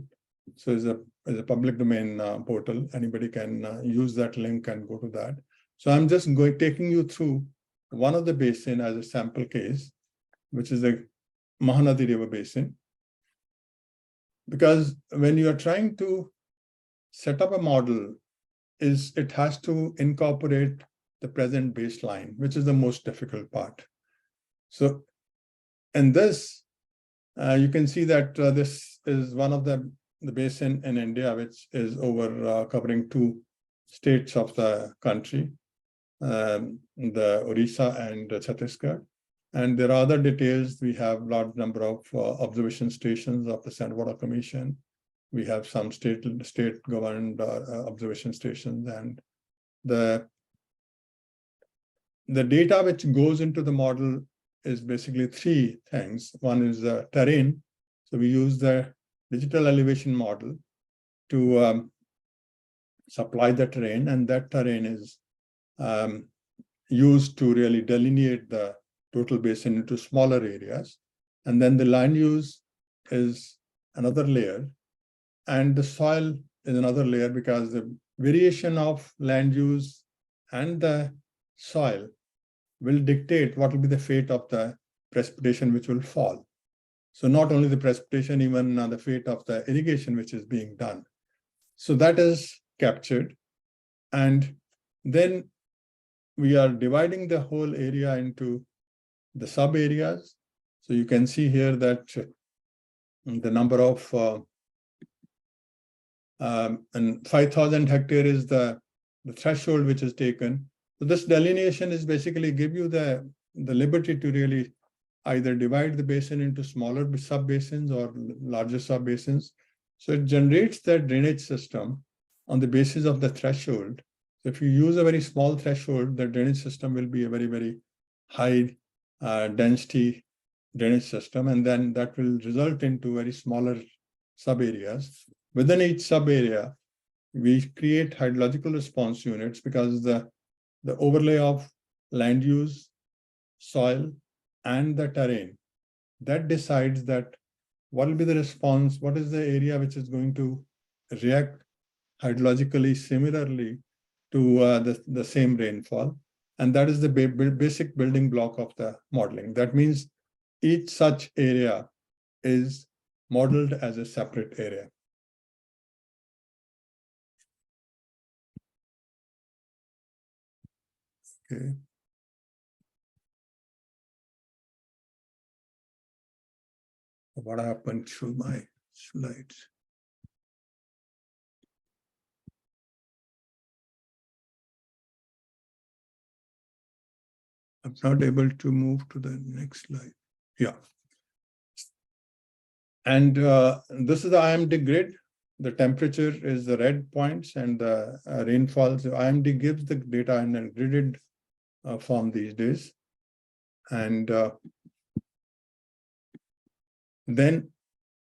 So is a public domain portal. Anybody can use that link and go to that. So I'm just taking you through one of the basin as a sample case, which is the Mahanadi River Basin. Because when you are trying to set up a model, it has to incorporate the present baseline, which is the most difficult part. So in this, you can see that this is one of the basin in India, which is over covering 2 states of the country, the Odisha and Chhattisgarh. And there are other details. We have large number of observation stations of the Central Water Commission. We have some state governed observation stations, and the data which goes into the model is basically 3 things. One is the terrain. So we use the digital elevation model to supply the terrain, and that terrain is used to really delineate the total basin into smaller areas. And then the land use is another layer, and the soil is another layer, because the variation of land use and the soil will dictate what will be the fate of the precipitation which will fall. So not only the precipitation, even the fate of the irrigation which is being done. So that is captured. And then we are dividing the whole area into the sub areas. So you can see here that the number of and 5,000 hectare is the threshold which is taken. So this delineation is basically give you the liberty to really either divide the basin into smaller sub-basins or larger sub-basins. So it generates the drainage system on the basis of the threshold. So if you use a very small threshold, the drainage system will be a very, very high density drainage system, and then that will result into very smaller sub-areas. Within each sub-area, we create hydrological response units, because the overlay of land use, soil, and the terrain, that decides that what will be the response, what is the area which is going to react hydrologically similarly to the same rainfall. And that is the basic building block of the modeling. That means each such area is modeled as a separate area. Okay. What happened to my slides? I'm not able to move to the next slide. Yeah. And this is the IMD grid. The temperature is the red points and the rainfall. So IMD gives the data in a gridded form these days. And then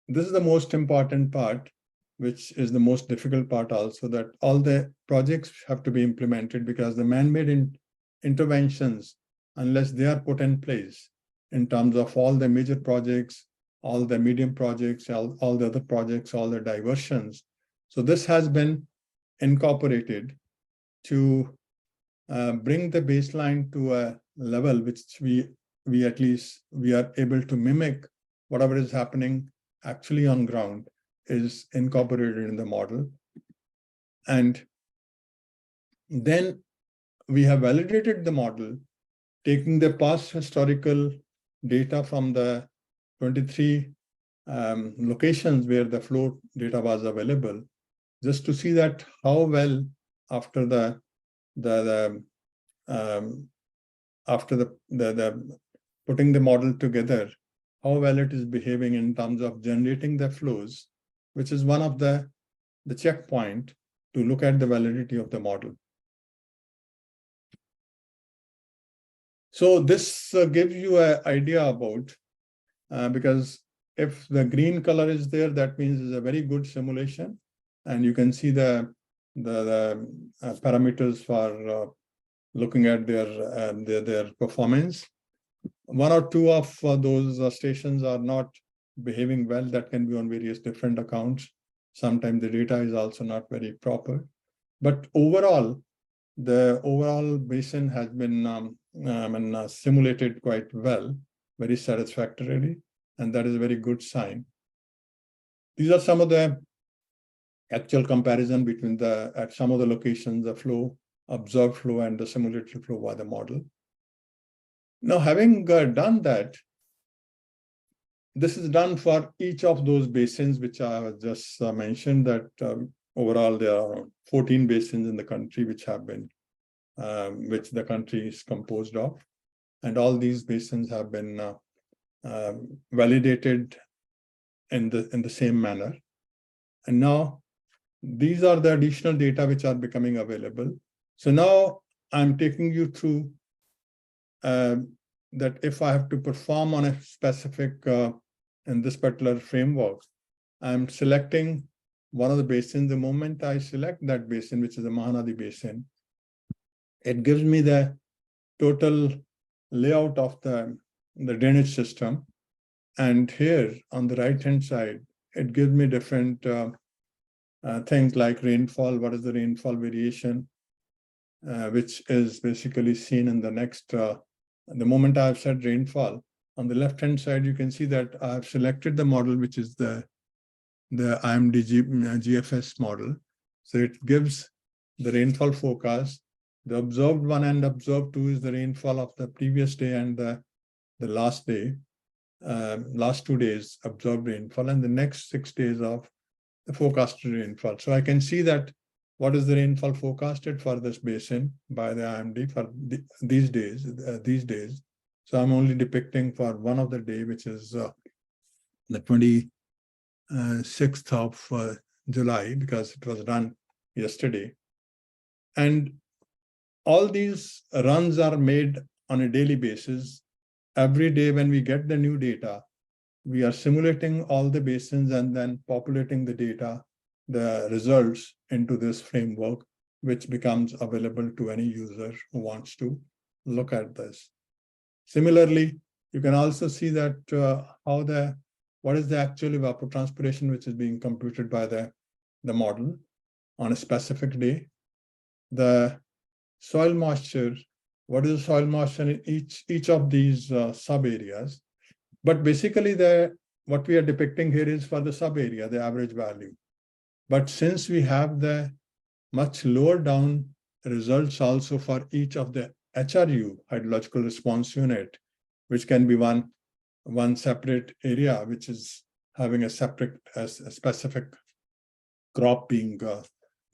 this is the most important part, which is the most difficult part also, that all the projects have to be implemented, because the man-made interventions, unless they are put in place in terms of all the major projects, all the medium projects, all the other projects, all the diversions. So this has been incorporated to bring the baseline to a level which we at least are able to mimic whatever is happening actually on ground is incorporated in the model. And then we have validated the model, taking the past historical data from the 23 locations where the flow data was available, just to see that how well after putting the model together, how well it is behaving in terms of generating the flows, which is one of the checkpoint to look at the validity of the model. So this gives you an idea about, because if the green color is there, that means it's a very good simulation. And you can see the parameters for looking at their performance. One or two of those stations are not behaving well. That can be on various different accounts. Sometimes the data is also not very proper. But overall, the overall basin has been simulated quite well, very satisfactorily, and that is a very good sign. These are some of the actual comparison between at some of the locations, the flow, observed flow, and the simulated flow by the model. Now, having done that, this is done for each of those basins, which I just mentioned, that overall there are 14 basins in the country which have been, which the country is composed of. And all these basins have been validated in the same manner. And now these are the additional data which are becoming available. So now I'm taking you through that if I have to perform on a specific, in this particular framework, I'm selecting one of the basins. The moment I select that basin, which is the Mahanadi Basin, it gives me the total layout of the drainage system. And here on the right-hand side, it gives me different things like rainfall, what is the rainfall variation, which is basically seen in the next, the moment I've said rainfall, on the left-hand side, you can see that I've selected the model, which is the IMD GFS model. So it gives the rainfall forecast. The observed one and observed two is the rainfall of the previous day and the last day, last 2 days observed rainfall, and the next 6 days of the forecasted rainfall. So I can see that what is the rainfall forecasted for this basin by the IMD for these days. So I'm only depicting for one of the day, which is the 26th of July, because it was done yesterday. And all these runs are made on a daily basis. Every day when we get the new data, we are simulating all the basins and then populating the data, the results into this framework, which becomes available to any user who wants to look at this. Similarly, you can also see that what is the actual evapotranspiration which is being computed by the model on a specific day. The soil moisture, what is the soil moisture in each of these sub areas. But basically what we are depicting here is for the sub area, the average value. But since we have the much lower down results also for each of the HRU, hydrological response unit, which can be one separate area, which is having a specific crop being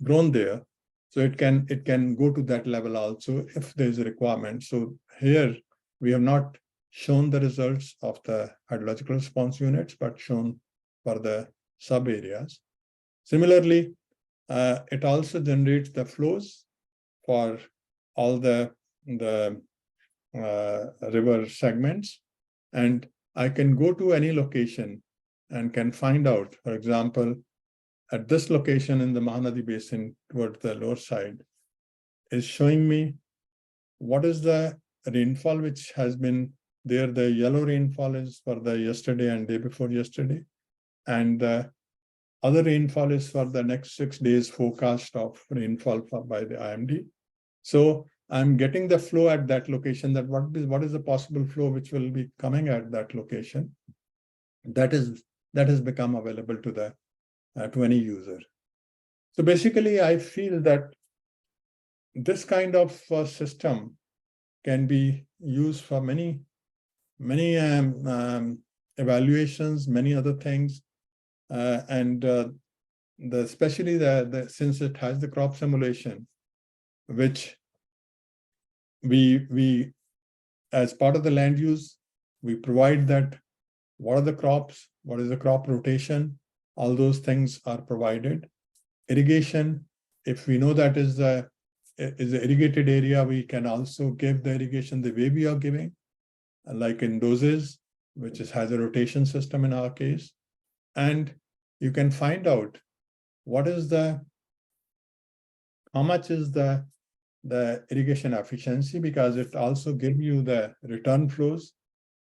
grown there. So it can go to that level also if there is a requirement. So here we have not shown the results of the hydrological response units, but shown for the sub areas. Similarly, it also generates the flows for all the river segments. And I can go to any location and can find out, for example, at this location in the Mahanadi Basin towards the lower side is showing me what is the rainfall which has been there. The yellow rainfall is for the yesterday and day before yesterday. And the other rainfall is for the next 6 days forecast of rainfall by the IMD. So I'm getting the flow at that location, that what is the possible flow which will be coming at that location. That has become available to any user. So basically, I feel that this kind of system can be used for many evaluations, many other things, especially since it has the crop simulation, which we as part of the land use, we provide that what are the crops, what is the crop rotation, all those things are provided. Irrigation, if we know that is the irrigated area, we can also give the irrigation the way we are giving, like in doses. which has a rotation system in our case. And you can find out what is how much is the irrigation efficiency, because it also gives you the return flows,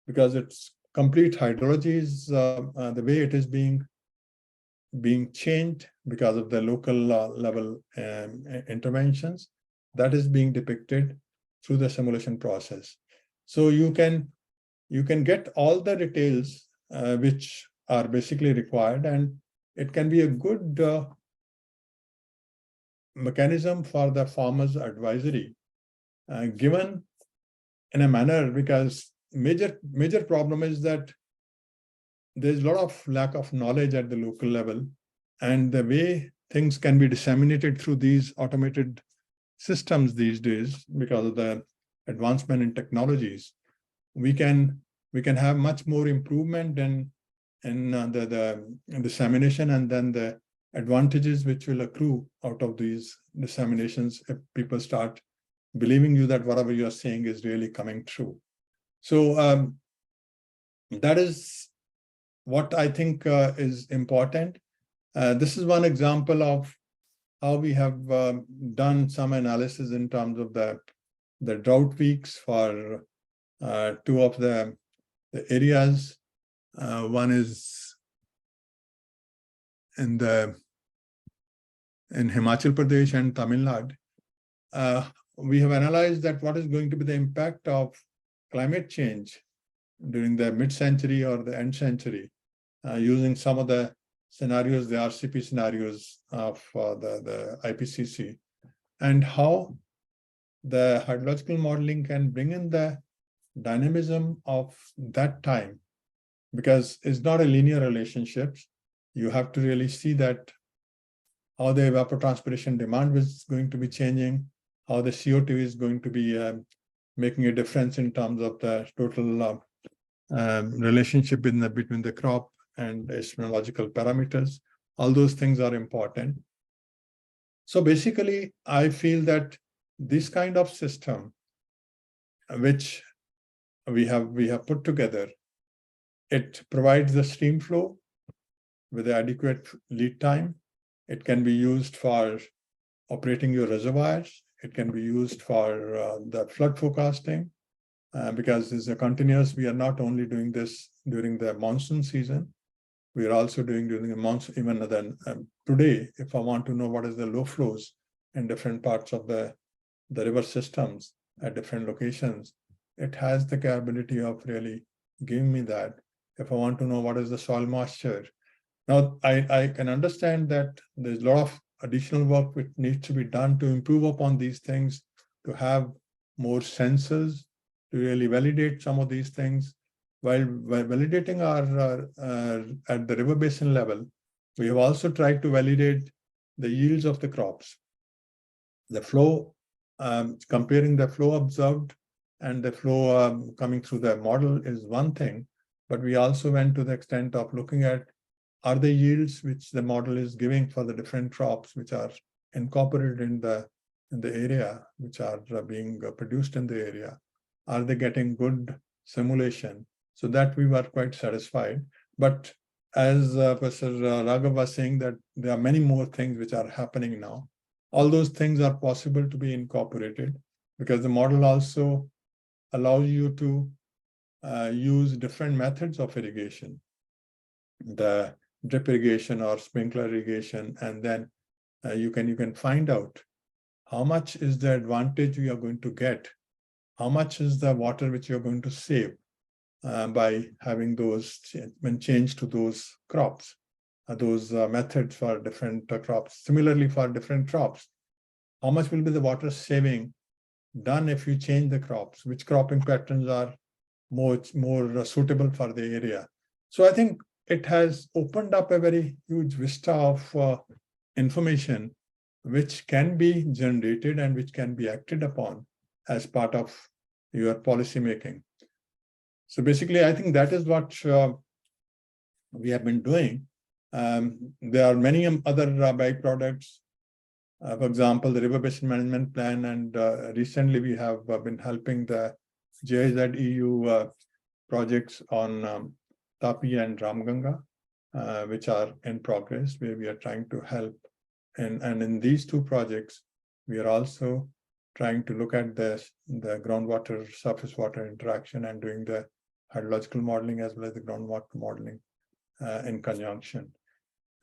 because it's complete hydrology is the way it is being changed because of the local level interventions that is being depicted through the simulation process. So you can get all the details which are basically required, and it can be a good mechanism for the farmers advisory given in a manner, because major problem is that there's a lot of lack of knowledge at the local level, and the way things can be disseminated through these automated systems these days, because of the advancement in technologies, we can have much more improvement in the dissemination, and then the advantages which will accrue out of these disseminations if people start believing you that whatever you are saying is really coming true. So that is what I think is important. This is one example of how we have done some analysis in terms of the drought weeks for two of the areas. One is in Himachal Pradesh and Tamil Nadu. We have analyzed that what is going to be the impact of climate change during the mid-century or the end century, using some of the scenarios, the RCP scenarios of the IPCC, and how the hydrological modeling can bring in the dynamism of that time, because it's not a linear relationship. You have to really see that how the evapotranspiration demand is going to be changing, how the CO2 is going to be making a difference in terms of the total relationship between the crop and epidemiological parameters. All those things are important. So basically, I feel that this kind of system, which we have put together, it provides the stream flow with adequate lead time. It can be used for operating your reservoirs. It can be used for the flood forecasting, because it's a continuous. We are not only doing this during the monsoon season, we are also doing during the monsoon. Even then, today, if I want to know what is the low flows in different parts of the river systems at different locations, it has the capability of really giving me that. If I want to know what is the soil moisture. Now, I can understand that there's a lot of additional work which needs to be done to improve upon these things, to have more sensors, to really validate some of these things. While validating our at the river basin level, we have also tried to validate the yields of the crops. The flow, comparing the flow observed and the flow coming through the model is one thing, but we also went to the extent of looking at, are the yields which the model is giving for the different crops which are incorporated in the area, which are being produced in the area, are they getting good simulation? So that we were quite satisfied. But as Professor Ragab was saying, that there are many more things which are happening now. All those things are possible to be incorporated, because the model also allows you to use different methods of irrigation, the drip irrigation or sprinkler irrigation, and then you can find out how much is the advantage you are going to get, how much is the water which you're going to save by having those when changed to those crops, those methods for different crops. Similarly, for different crops, how much will be the water saving done if you change the crops, which cropping patterns are more suitable for the area. So I think it has opened up a very huge vista of information which can be generated and which can be acted upon as part of your policy making. So basically, I think that is what we have been doing. There are many other byproducts. For example, the River Basin Management Plan, and recently we have been helping the GIZ EU projects on Tapi and Ramganga, which are in progress, where we are trying to help. And in these two projects, we are also trying to look at the groundwater, surface water interaction and doing the hydrological modeling as well as the groundwater modeling in conjunction.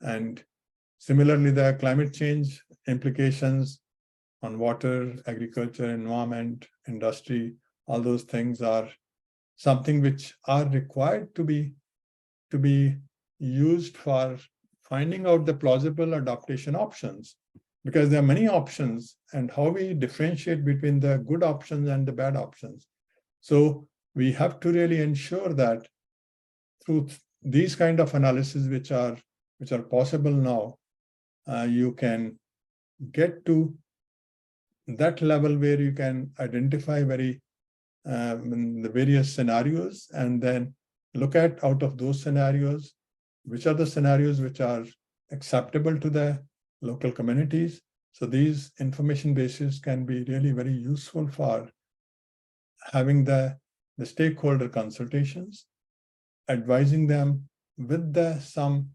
And similarly, the climate change implications on water, agriculture, environment, industry, all those things are something which are required to be used for finding out the plausible adaptation options, because there are many options, and how we differentiate between the good options and the bad options. So we have to really ensure that through these kind of analysis, which are possible now, you can get to that level where you can identify the various scenarios, and then look at, out of those scenarios, which are the scenarios which are acceptable to the local communities. So these information bases can be really very useful for having the stakeholder consultations, advising them with some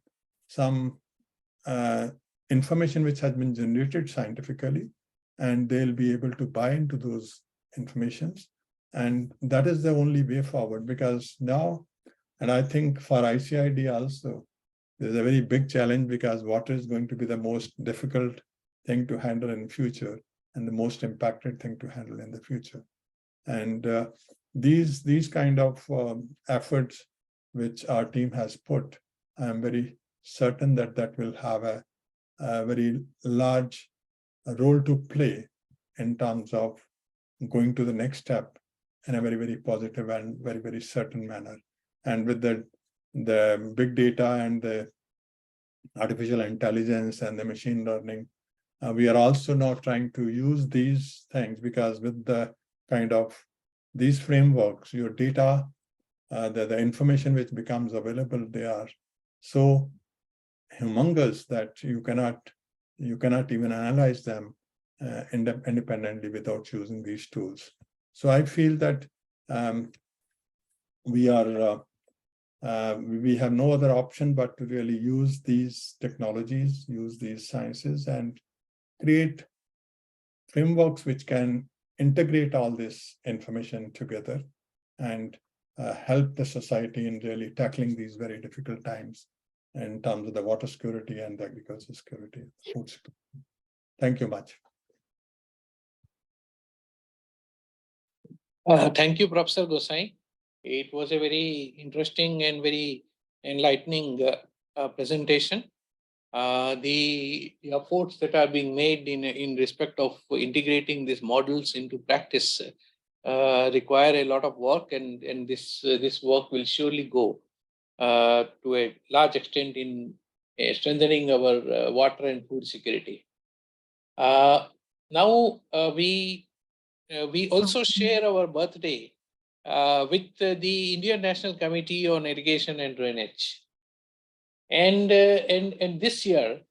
information which has been generated scientifically, and they'll be able to buy into those informations. And that is the only way forward, because now, and I think for ICID also, there's a very big challenge, because water is going to be the most difficult thing to handle in the future and the most impacted thing to handle in the future. And these kind of efforts which our team has put, I'm very certain that will have a very large role to play in terms of going to the next step in a very, very positive and very, very certain manner. And with the big data and the artificial intelligence and the machine learning, we are also now trying to use these things, because with the kind of these frameworks, your data, the information which becomes available, they are so humongous that you cannot even analyze them independently without using these tools. So I feel that we have no other option but to really use these technologies, use these sciences, and create frameworks which can integrate all this information together and help the society in really tackling these very difficult times in terms of the water security and the agriculture security, food security. Thank you much. Thank you, Professor Gosain. It was a very interesting and very enlightening presentation. The efforts that are being made in respect of integrating these models into practice require a lot of work, and this work will surely go to a large extent in strengthening our water and food security. Now we also share our birthday with the Indian National Committee on Irrigation and Drainage. And this year,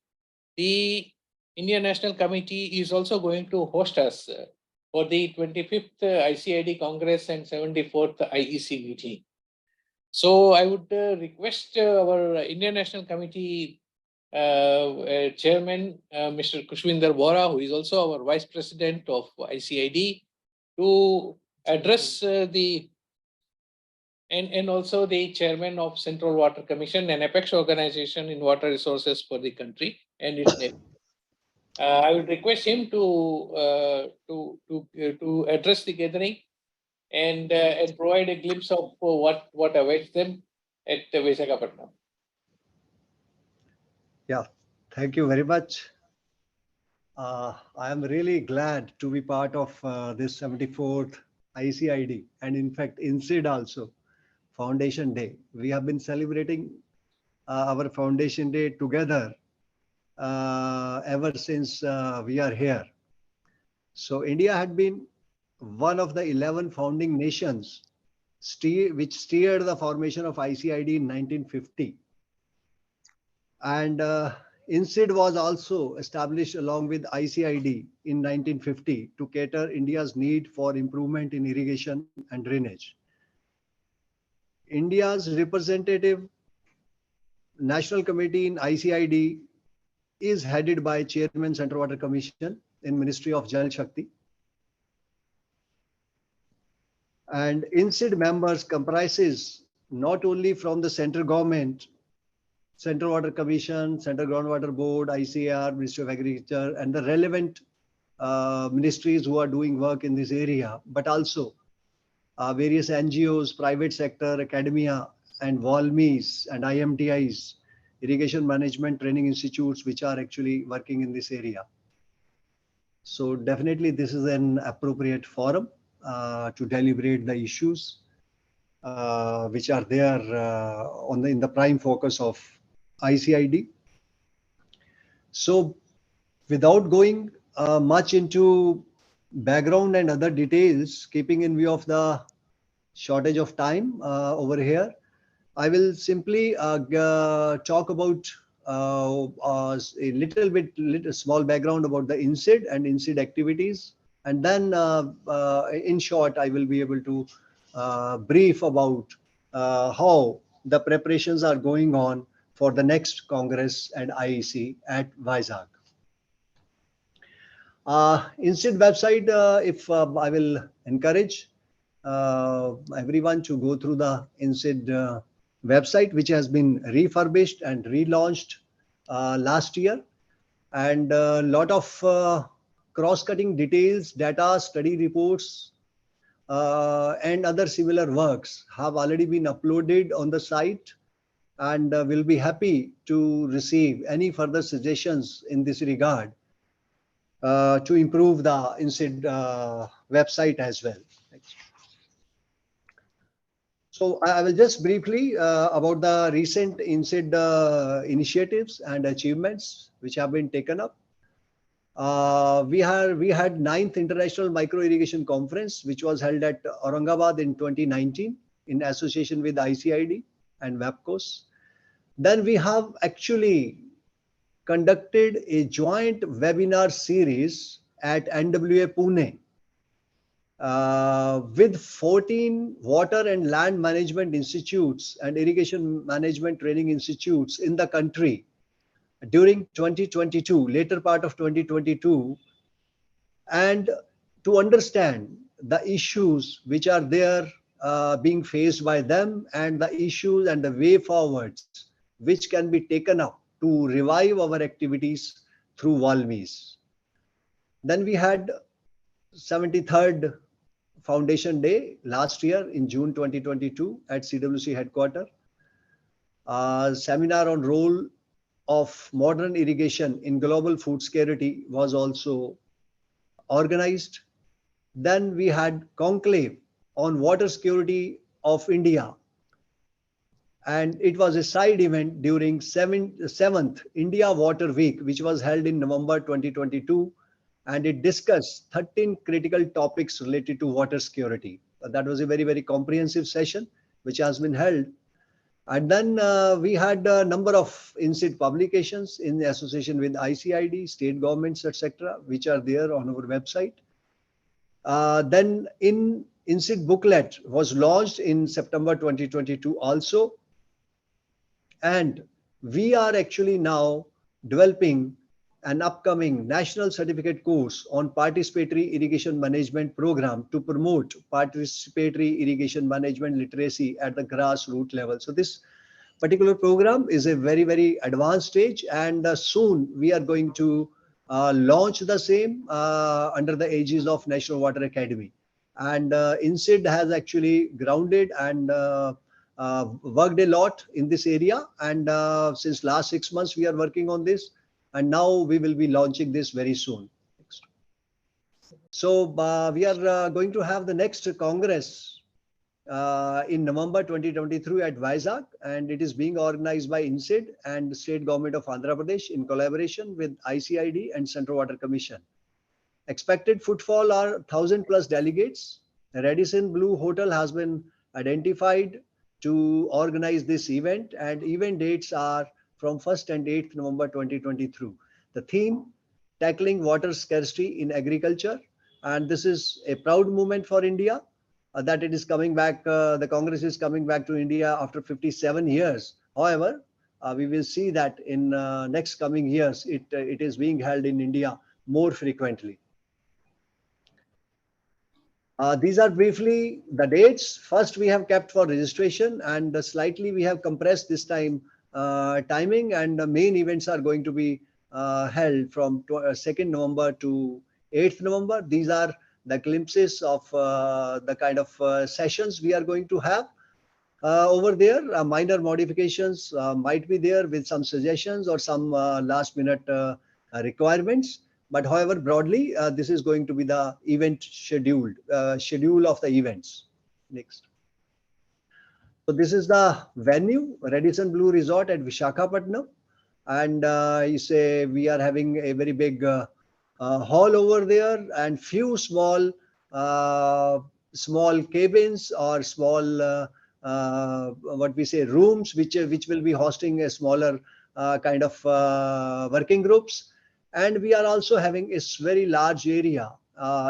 the Indian National Committee is also going to host us for the 25th ICID Congress and 74th IEC meeting. So I would request our Indian National Committee Chairman, Mr. Kushwinder Bora, who is also our Vice President of ICID, to address and also the Chairman of Central Water Commission, an apex organization in water resources for the country and its neighbors. I would request him to address the gathering and provide a glimpse of what awaits them at Visakhapatnam. Yeah, thank you very much. I am really glad to be part of this 74th ICID and in fact INCID also, Foundation Day. We have been celebrating our Foundation Day together ever since we are here. So India had been one of the 11 founding nations which steered the formation of ICID in 1950. And INCID was also established along with ICID in 1950 to cater India's need for improvement in irrigation and drainage. India's representative national committee in ICID is headed by Chairman Central Water Commission in Ministry of Jal Shakti. And INCID members comprises not only from the central government, Central Water Commission, Central Groundwater Board, ICAR, Ministry of Agriculture, and the relevant ministries who are doing work in this area, but also various NGOs, private sector, academia, and WALMIs and IMTIs, Irrigation Management Training Institutes, which are actually working in this area. So definitely this is an appropriate forum to deliberate the issues which are there in the prime focus of ICID. So without going much into background and other details, keeping in view of the shortage of time over here, I will simply talk about a small background about the INCID and INCID activities. And then in short, I will be able to brief about how the preparations are going on for the next Congress and IEC at Vizag. INCID website, if I will encourage everyone to go through the INCID website, which has been refurbished and relaunched last year, and a lot of cross-cutting details, data, study reports, and other similar works have already been uploaded on the site, and we'll be happy to receive any further suggestions in this regard to improve the INCID website as well. Next. So I will just briefly about the recent INCID initiatives and achievements which have been taken up. We had 9th International Micro Irrigation Conference, which was held at Aurangabad in 2019 in association with ICID and WAPCOS. Then we have actually conducted a joint webinar series at NWA Pune with 14 water and land management institutes and irrigation management training institutes in the country during 2022, later part of 2022, and to understand the issues which are there being faced by them, and the issues and the way forwards which can be taken up to revive our activities through WALMIs. Then we had 73rd Foundation Day last year in June 2022 at CWC headquarters. Seminar on role of modern irrigation in global food security was also organized. Then we had conclave on water security of India, and it was a side event during 7th India Water Week, which was held in November 2022, and it discussed 13 critical topics related to water security. That was a very, very comprehensive session which has been held. And then we had a number of INCID publications in association with ICID, state governments, etc., which are there on our website. Then INCID booklet was launched in September 2022 also. And we are actually now developing an upcoming national certificate course on participatory irrigation management program to promote participatory irrigation management literacy at the grassroots level. So this particular program is a very, very advanced stage, and soon we are going to launch the same under the aegis of National Water Academy. And INCID has actually grounded and worked a lot in this area, and since last 6 months we are working on this, and now we will be launching this very soon. Next. So we are going to have the next Congress in November 2023 at Vizag, and it is being organized by INCID and the State Government of Andhra Pradesh in collaboration with ICID and Central Water Commission. Expected footfall are 1,000+ delegates. The Radisson Blu Hotel has been identified to organize this event, and event dates are from 1st and 8th November 2023. The theme, tackling water scarcity in agriculture, and this is a proud moment for India, that it is coming back, the Congress is coming back to India after 57 years. However, we will see that in next coming years, it is being held in India more frequently. These are briefly the dates. First, we have kept for registration, and slightly we have compressed this time timing, and the main events are going to be held from 2nd November to 8th November. These are the glimpses of the kind of sessions we are going to have over there. Minor modifications might be there with some suggestions or some last minute requirements. But however, broadly, this is going to be the event schedule of the events. Next. So this is the venue, Radisson Blue Resort at Visakhapatnam. And you say we are having a very big hall over there, and few small cabins or small what we say rooms, which will be hosting a smaller kind of working groups. And we are also having a very large area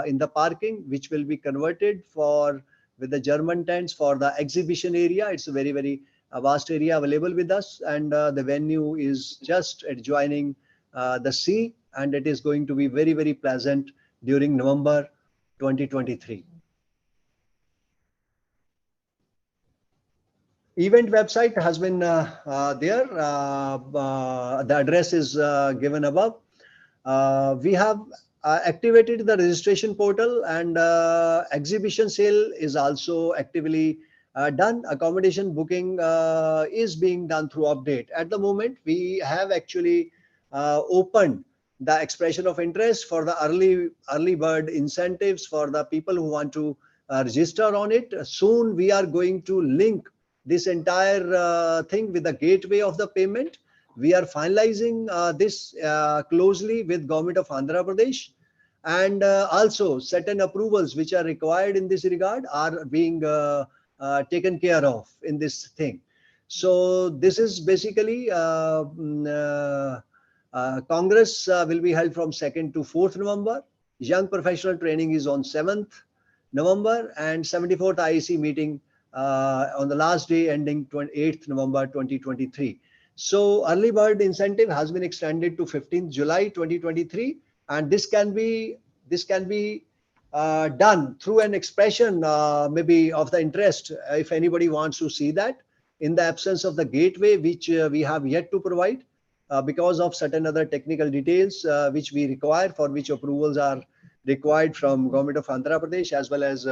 in the parking, which will be converted with the German tents for the exhibition area. It's a very vast area available with us, and the venue is just adjoining the sea, and it is going to be very pleasant during November 2023. Event website has been there. The address is given above. We have activated the registration portal, and exhibition sale is also actively done. Accommodation booking is being done through update. At the moment, we have actually opened the expression of interest for the early bird incentives for the people who want to register on it. Soon we are going to link this entire thing with the gateway of the payment. We are finalizing this closely with Government of Andhra Pradesh, and also certain approvals which are required in this regard are being taken care of in this thing. So this is basically Congress will be held from 2nd to 4th November. Young professional training is on 7th November, and 74th IEC meeting on the last day ending 28th November 2023. So early bird incentive has been extended to 15th July 2023, and this can be done through an expression maybe of the interest, if anybody wants to see that, in the absence of the gateway, which we have yet to provide because of certain other technical details which we require, for which approvals are required from Government of Andhra Pradesh as well as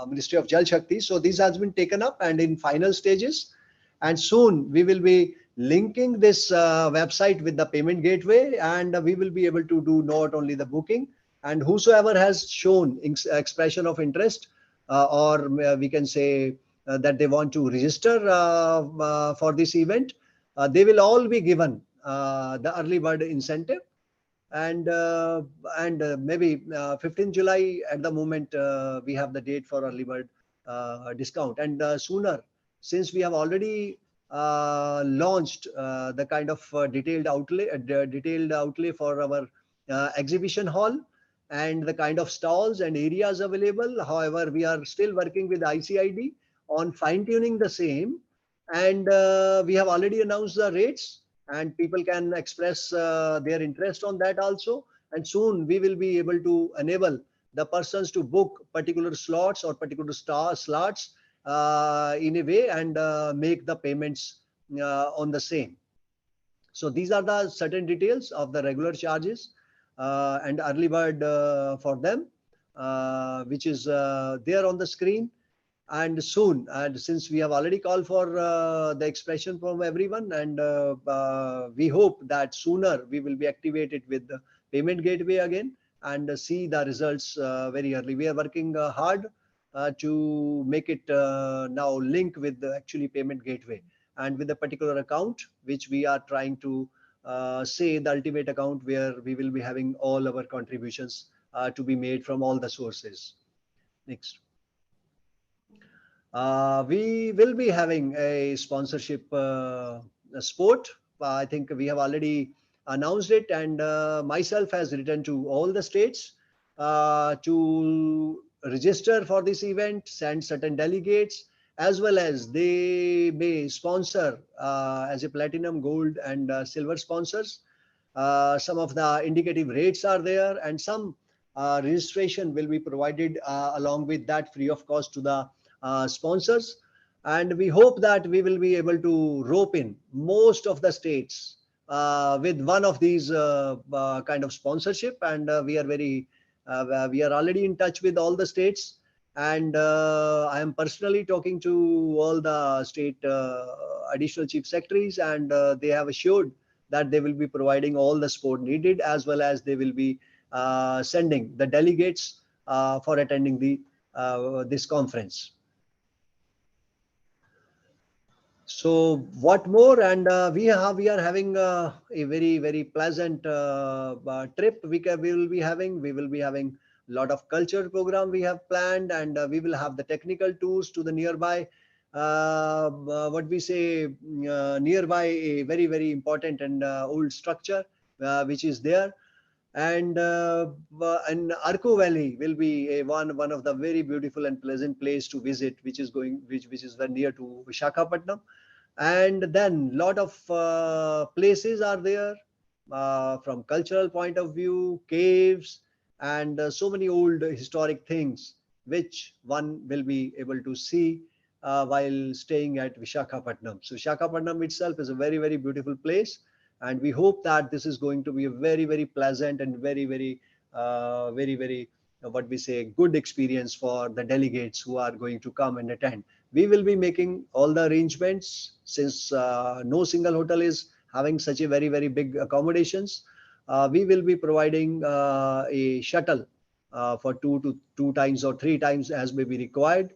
Ministry of Jal Shakti. So this has been taken up and in final stages, and soon we will be linking this website with the payment gateway, and we will be able to do not only the booking, and whosoever has shown expression of interest or we can say that they want to register for this event, they will all be given the early bird incentive. And maybe 15th July at the moment we have the date for early bird discount, and sooner, since we have already launched the kind of detailed outlay for our exhibition hall and the kind of stalls and areas available. However, we are still working with ICID on fine-tuning the same, and we have already announced the rates, and people can express their interest on that also. And soon we will be able to enable the persons to book particular slots or particular slots in a way, and make the payments on the same. So these are the certain details of the regular charges and early bird for them, which is there on the screen. And soon, and since we have already called for the expression from everyone, and we hope that sooner we will be activated with the payment gateway again and see the results very early. We are working hard to make it now link with the actually payment gateway and with a particular account, which we are trying to say the ultimate account where we will be having all our contributions to be made from all the sources. Next. We will be having a sponsorship sport. I think we have already announced it, and myself has written to all the states to register for this event, send certain delegates, as well as they may sponsor as a platinum, gold, and silver sponsors. Some of the indicative rates are there, and some registration will be provided along with that free of cost to the sponsors. And we hope that we will be able to rope in most of the states with one of these kind of sponsorship. And we are already in touch with all the states. And I am personally talking to all the state additional chief secretaries, and they have assured that they will be providing all the support needed, as well as they will be sending the delegates for attending this conference. So what more? And we are having a very pleasant trip. We will be having. We will be having a lot of culture program we have planned, and we will have the technical tours to the nearby. What we say nearby a very important and old structure which is there. And Arco Valley will be a one of the very beautiful and pleasant place to visit, which is very near to Visakhapatnam. And then lot of places are there from cultural point of view, caves, and so many old historic things which one will be able to see while staying at Visakhapatnam. So Visakhapatnam itself is a very beautiful place, and we hope that this is going to be a very pleasant and very what we say good experience for the delegates who are going to come and attend. We will be making all the arrangements, since no single hotel is having such a very big accommodations. We will be providing a shuttle for two times or three times as may be required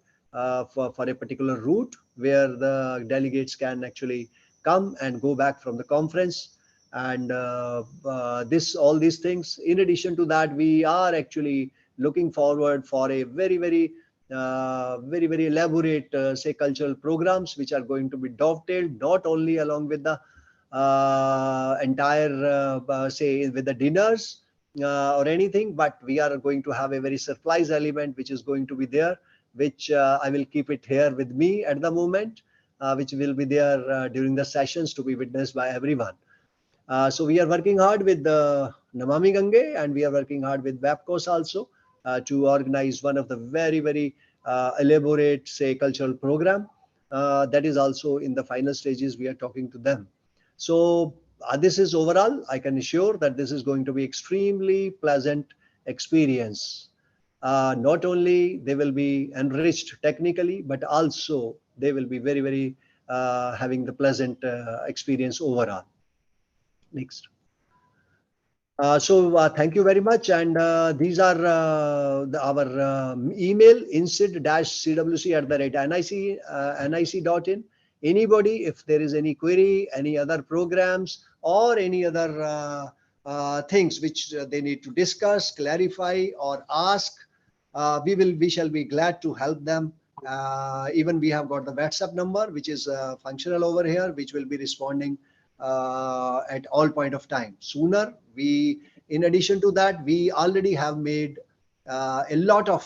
for a particular route, where the delegates can actually come and go back from the conference. And all these things. In addition to that, we are actually looking forward for a very elaborate say cultural programs which are going to be dovetailed not only along with the entire say with the dinners or anything, but we are going to have a very surprise element which is going to be there, which I will keep it here with me at the moment, which will be there during the sessions to be witnessed by everyone. So we are working hard with the Namami Gange, and we are working hard with WAPCOS also to organize one of the very elaborate, say, cultural program. That is also in the final stages. We are talking to them. So this is overall, I can assure that this is going to be extremely pleasant experience. Not only they will be enriched technically, but also they will be very having the pleasant experience overall. Next. So thank you very much, and these are our email incid-cwc@nic.in. Anybody, if there is any query, any other programs, or any other things which they need to discuss, clarify, or ask, we shall be glad to help them. Even we have got the WhatsApp number, which is functional over here, which will be responding at all point of time. Sooner, in addition to that, we already have made a lot of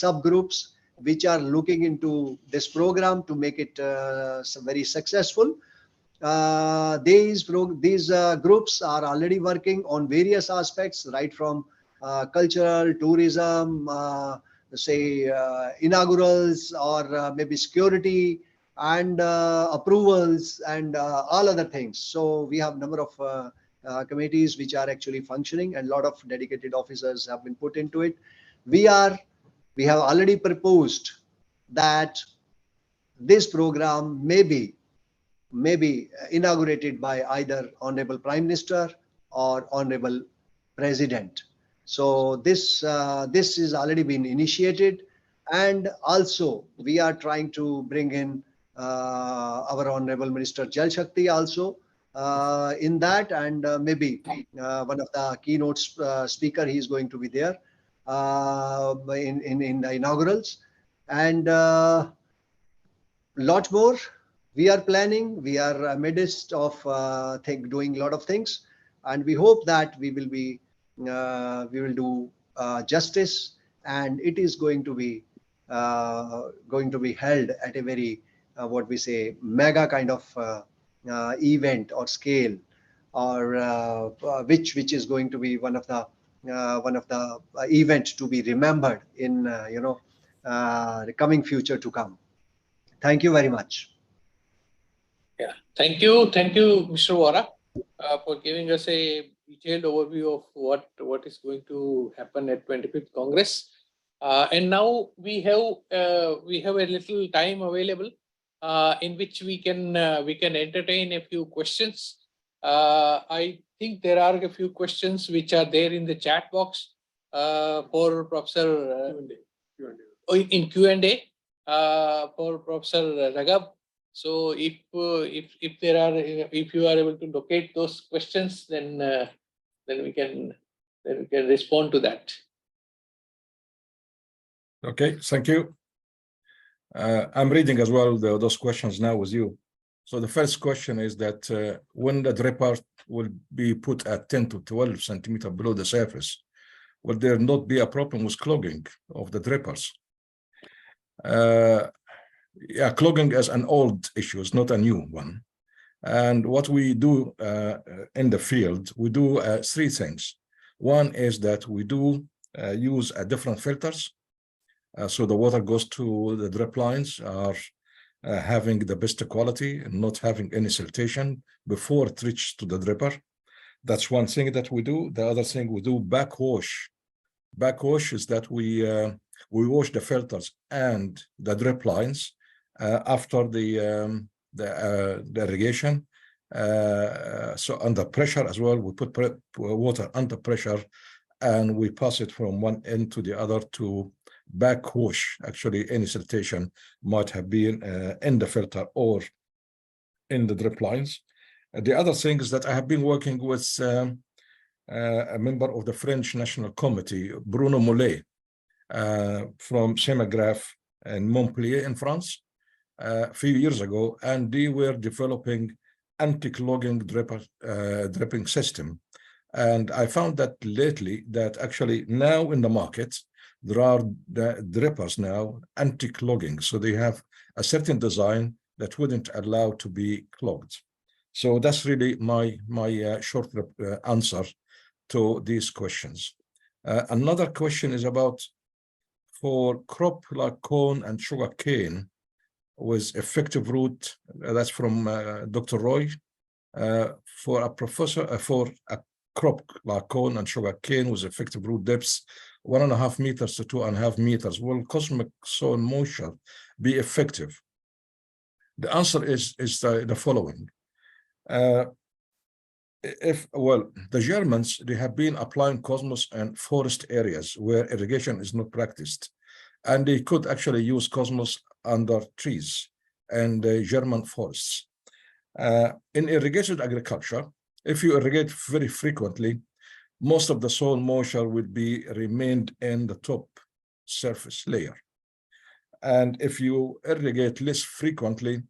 subgroups which are looking into this program to make it very successful. These groups are already working on various aspects, right from cultural, tourism, say inaugurals, or maybe security and approvals and all other things. So we have a number of committees which are actually functioning, and a lot of dedicated officers have been put into it. We have already proposed that this program may be inaugurated by either Honorable Prime Minister or Honorable President. So this is already been initiated, and also we are trying to bring in our Honorable Minister Jal Shakti also in that, and maybe one of the keynote speaker, he is going to be there in the inaugurals, and lot more we are planning. We are amidst of doing a lot of things, and we hope that we will do justice and it is going to be held at a very what we say mega kind of event or scale, or which is going to be one of the events to be remembered in the coming future to come. Thank you very much. Yeah, thank you, Mr. Vora, for giving us a detailed overview of what is going to happen at 25th Congress. And now we have a little time available in which we can entertain a few questions. I think there are a few questions which are there in the chat box for Professor in Q&A for Professor Ragab. So if you are able to locate those questions, then we can respond to that. Okay, thank you. I'm reading as well those questions now with you. So the first question is that when the dripper will be put at 10 to 12 centimeters below the surface, will there not be a problem with clogging of the drippers? Yeah, clogging is an old issue, it's not a new one. And what we do in the field, we do three things. One is that we do use different filters. So the water goes to the drip lines are having the best quality and not having any siltation before it reaches to the dripper. That's one thing that we do. The other thing we do backwash. Backwash is that we wash the filters and the drip lines after the irrigation. So under pressure as well, we put water under pressure and we pass it from one end to the other to backwash. Actually, any siltation might have been in the filter or in the drip lines. The other thing is that I have been working with a member of the French National Committee, Bruno Mollet, from Sémagraphe in Montpellier in France a few years ago, and they were developing anti-clogging dripping system. And I found that lately that actually now in the market, there are the drippers now anti-clogging. So they have a certain design that wouldn't allow to be clogged. So that's really my short answer to these questions. Another question is about for crop like corn and sugar cane with effective root, that's from Dr. Roy, for a professor, for a crop like corn and sugar cane with effective root depths 1.5 meters to 2.5 meters, will cosmic soil moisture be effective? The answer is the following. The Germans, they have been applying Cosmos in forest areas where irrigation is not practiced, and they could actually use Cosmos under trees and German forests. In irrigated agriculture, if you irrigate very frequently, most of the soil moisture will be remained in the top surface layer. And if you irrigate less frequently,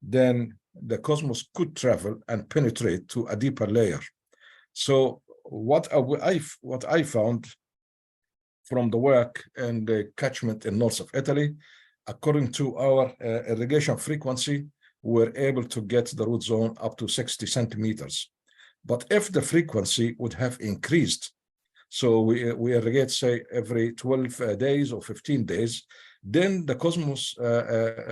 then the Cosmos could travel and penetrate to a deeper layer. So what I found from the work and the catchment in north of Italy, according to our irrigation frequency, we're able to get the root zone up to 60 centimeters. But if the frequency would have increased, so we irrigate, say, every 12 days or 15 days, then the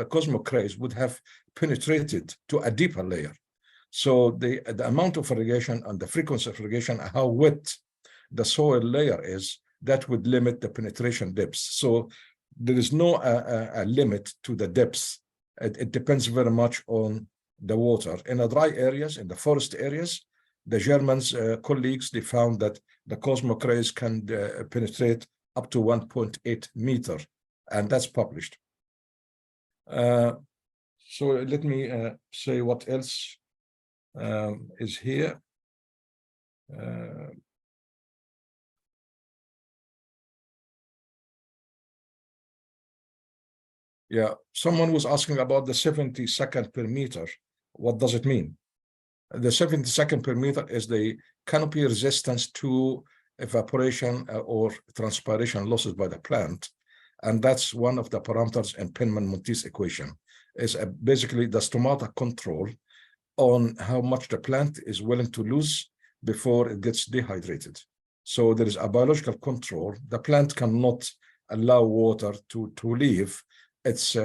Cosmocraze would have penetrated to a deeper layer. So the amount of irrigation and the frequency of irrigation, how wet the soil layer is, that would limit the penetration depths. So there is no a limit to the depth. It depends very much on the water. In the dry areas, in the forest areas, the Germans colleagues, they found that the Cosmocraze can penetrate up to 1.8 meter, and that's published. So let me say what else is here. Yeah, someone was asking about the 70 seconds per meter. What does it mean? The 70 seconds per meter is the canopy resistance to evaporation or transpiration losses by the plant. And that's one of the parameters in Penman-Monteith's equation, is basically the stomata control on how much the plant is willing to lose before it gets dehydrated. So there is a biological control. The plant cannot allow water to leave its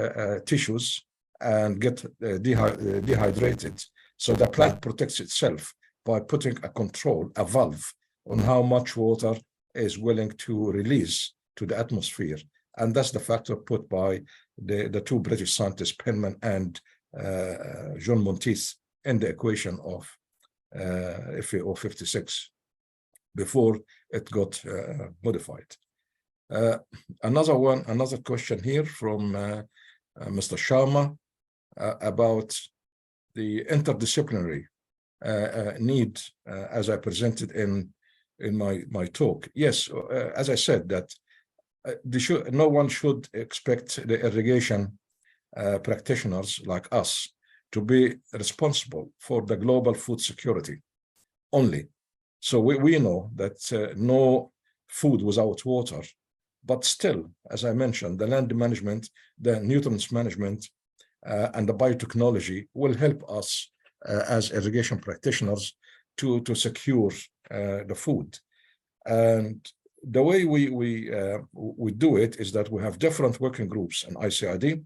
tissues and get dehydrated. So the plant protects itself by putting a control, a valve, on how much water is willing to release to the atmosphere. And that's the factor put by the two British scientists, Penman and John Monteith, in the equation of FAO 56 before it got modified. Another question here from Mr. Sharma about the interdisciplinary need, as I presented in my talk. Yes, as I said, that no one should expect the irrigation practitioners like us to be responsible for the global food security only. So we know that no food without water, but still, as I mentioned, the land management, the nutrients management, and the biotechnology will help us as irrigation practitioners to secure the food. And the way we do it is that we have different working groups in ICID,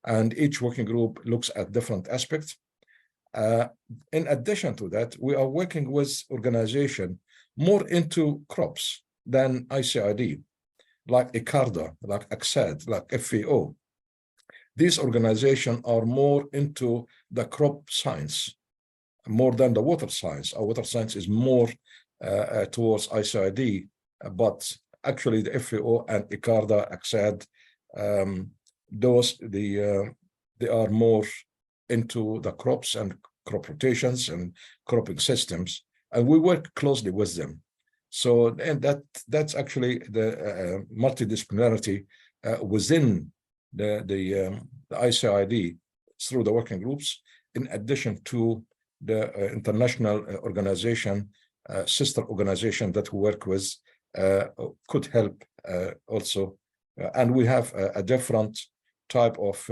and each working group looks at different aspects. In addition to that, we are working with organization more into crops than ICID, like ICARDA, like ICID, like FAO. These organizations are more into the crop science, more than the water science. Our water science is more towards ICID, but actually the FAO and ICARDA, ICID, they are more into the crops and crop rotations and cropping systems, and we work closely with them. So, and that's actually the multidisciplinarity within the ICID through the working groups, in addition to the international organization, sister organization that we work with, could help also. And we have a different type of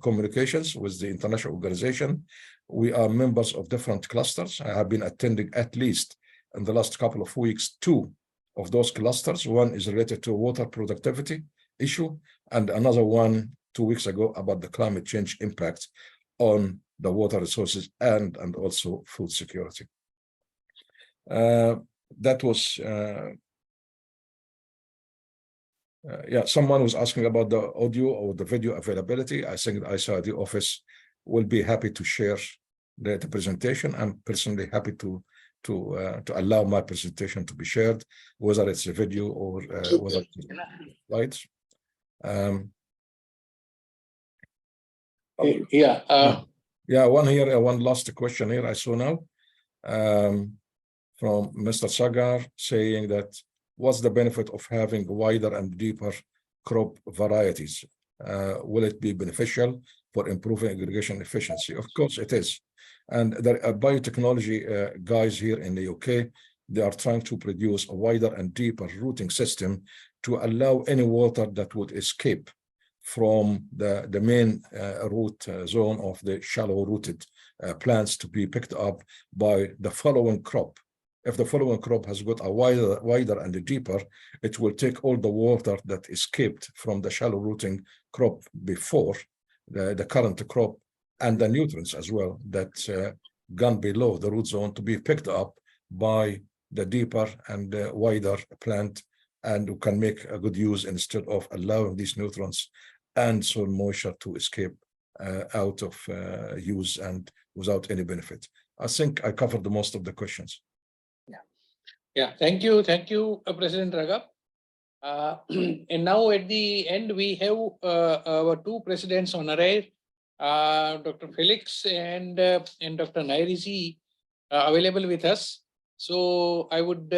communications with the international organization. We are members of different clusters. I have been attending at least in the last couple of weeks 2 of those clusters. One is related to water productivity issue, and another one 2 weeks ago about the climate change impact on the water resources and also food security. That was yeah, someone was asking about the audio or the video availability. I think the ICID office will be happy to share the presentation. I'm personally happy to allow my presentation to be shared, whether it's a video or whether it's slides. Yeah, one last question here I saw now from Mr. Sagar saying that what's the benefit of having wider and deeper crop varieties? Will it be beneficial for improving irrigation efficiency? Of course it is. And the biotechnology guys here in the UK, they are trying to produce a wider and deeper rooting system to allow any water that would escape from the main root zone of the shallow rooted plants to be picked up by the following crop. If the following crop has got a wider and a deeper, it will take all the water that escaped from the shallow rooting crop before the current crop, and the nutrients as well that's gone below the root zone, to be picked up by the deeper and wider plant, and we can make a good use instead of allowing these nutrients and soil moisture to escape out of use and without any benefit. I think I covered the most of the questions. Yeah, thank you, President Ragab. And now at the end, we have our 2 presidents honorary, Dr. Felix and Dr. Nairizi, available with us. So I would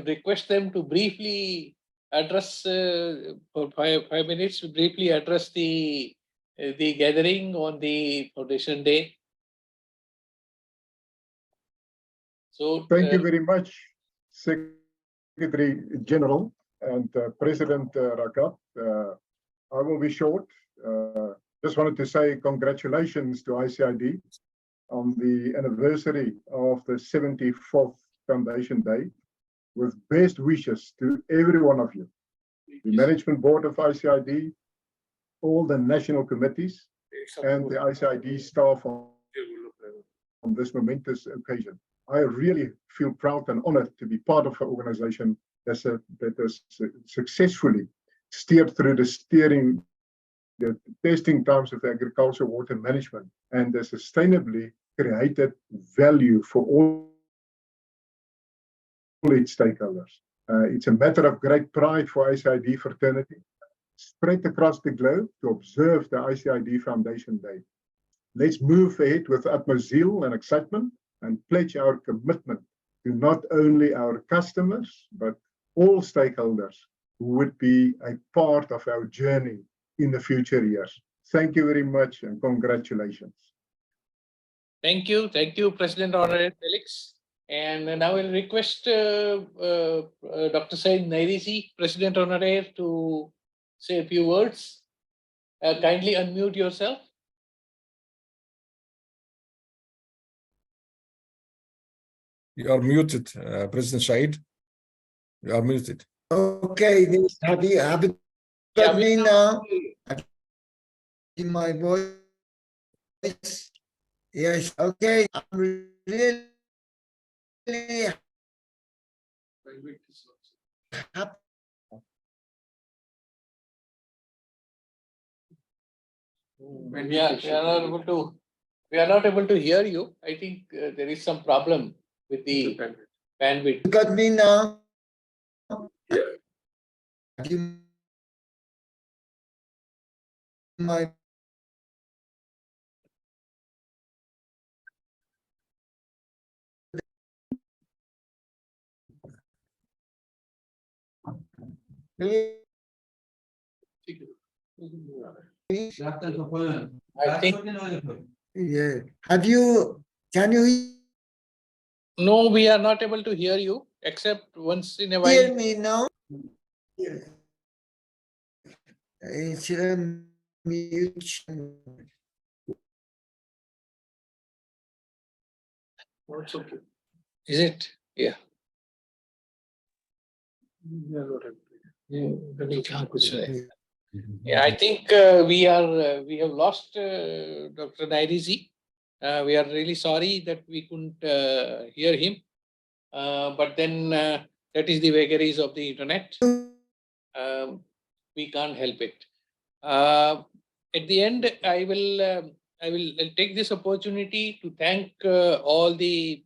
request them to briefly address for five minutes, briefly address the gathering on the Foundation Day. So thank you very much, Secretary General and President Ragab. I will be short. Just wanted to say congratulations to ICID on the anniversary of the 74th Foundation Day, with best wishes to every one of you, the management board of ICID, all the national committees, and the ICID staff on this momentous occasion. I really feel proud and honored to be part of an organization that has successfully steered through the testing times of agriculture water management and has sustainably created value for all its stakeholders. It's a matter of great pride for ICID fraternity spread across the globe to observe the ICID Foundation Day. Let's move ahead with utmost zeal and excitement and pledge our commitment to not only our customers, but all stakeholders who would be a part of our journey in the future years. Thank you very much and congratulations. Thank you, President Honorary Felix. And now I'll request Dr. Said Nairisi, President Honorary, to say a few words. Kindly unmute yourself. You are muted, President Said. You are muted. Okay, have you got me now? In my voice? Yes, okay. I'm really happy. We are not able to hear you. I think there is some problem with the bandwidth. You got me now? My I think yeah. Have you? Can you no, we are not able to hear you except once in a hear while. me now? It's a mute. Is it? Yeah. Yeah, I think we have lost Dr. Nairisi. We are really sorry that we couldn't hear him. But then that is the vagaries of the internet. We can't help it. At the end, I'll take this opportunity to thank all the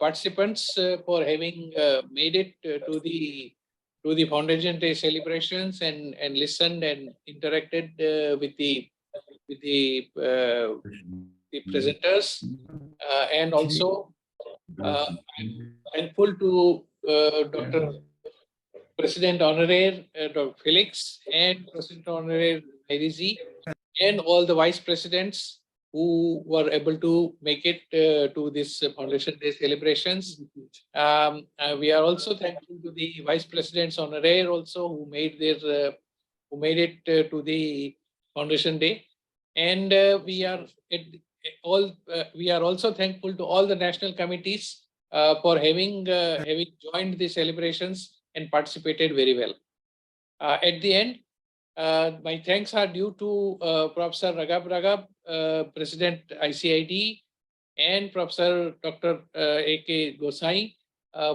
participants for having made it to the Foundation Day celebrations and listened and interacted with the presenters, and also I'm thankful to Dr. President Honorary Dr. Felix and President Honorary Nairisi and all the vice presidents who were able to make it to this Foundation Day celebrations. We are also thankful to the vice presidents honorary also who made it to the Foundation Day, and we are also thankful to all the national committees for having joined the celebrations and participated very well. At the end, my thanks are due to Professor Ragab Ragab, President ICID, and Professor Dr. A.K. Gosain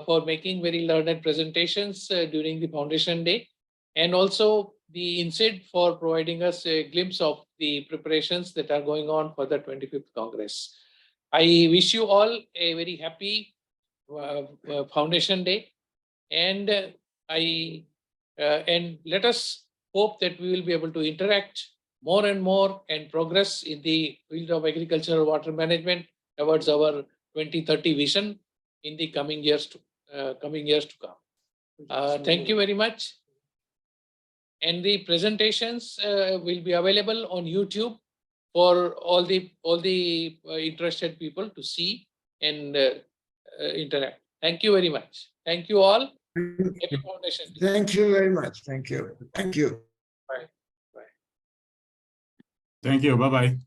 for making very learned presentations during the Foundation Day, and also the INCID for providing us a glimpse of the preparations that are going on for the 25th Congress. I wish you all a very happy Foundation Day, and and let us hope that we will be able to interact more and more and progress in the field of agricultural water management towards our 2030 vision in the coming years to come. Thank you very much. And the presentations will be available on YouTube for all the interested people to see and interact. Thank you very much. Thank you all. Happy Foundation Day. Thank you very much. Thank you. Thank you. Thank you. Bye-bye.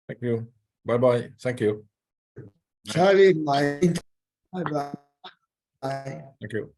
Thank you. Bye-bye. Thank you. Sorry, my. Bye bye. Thank you.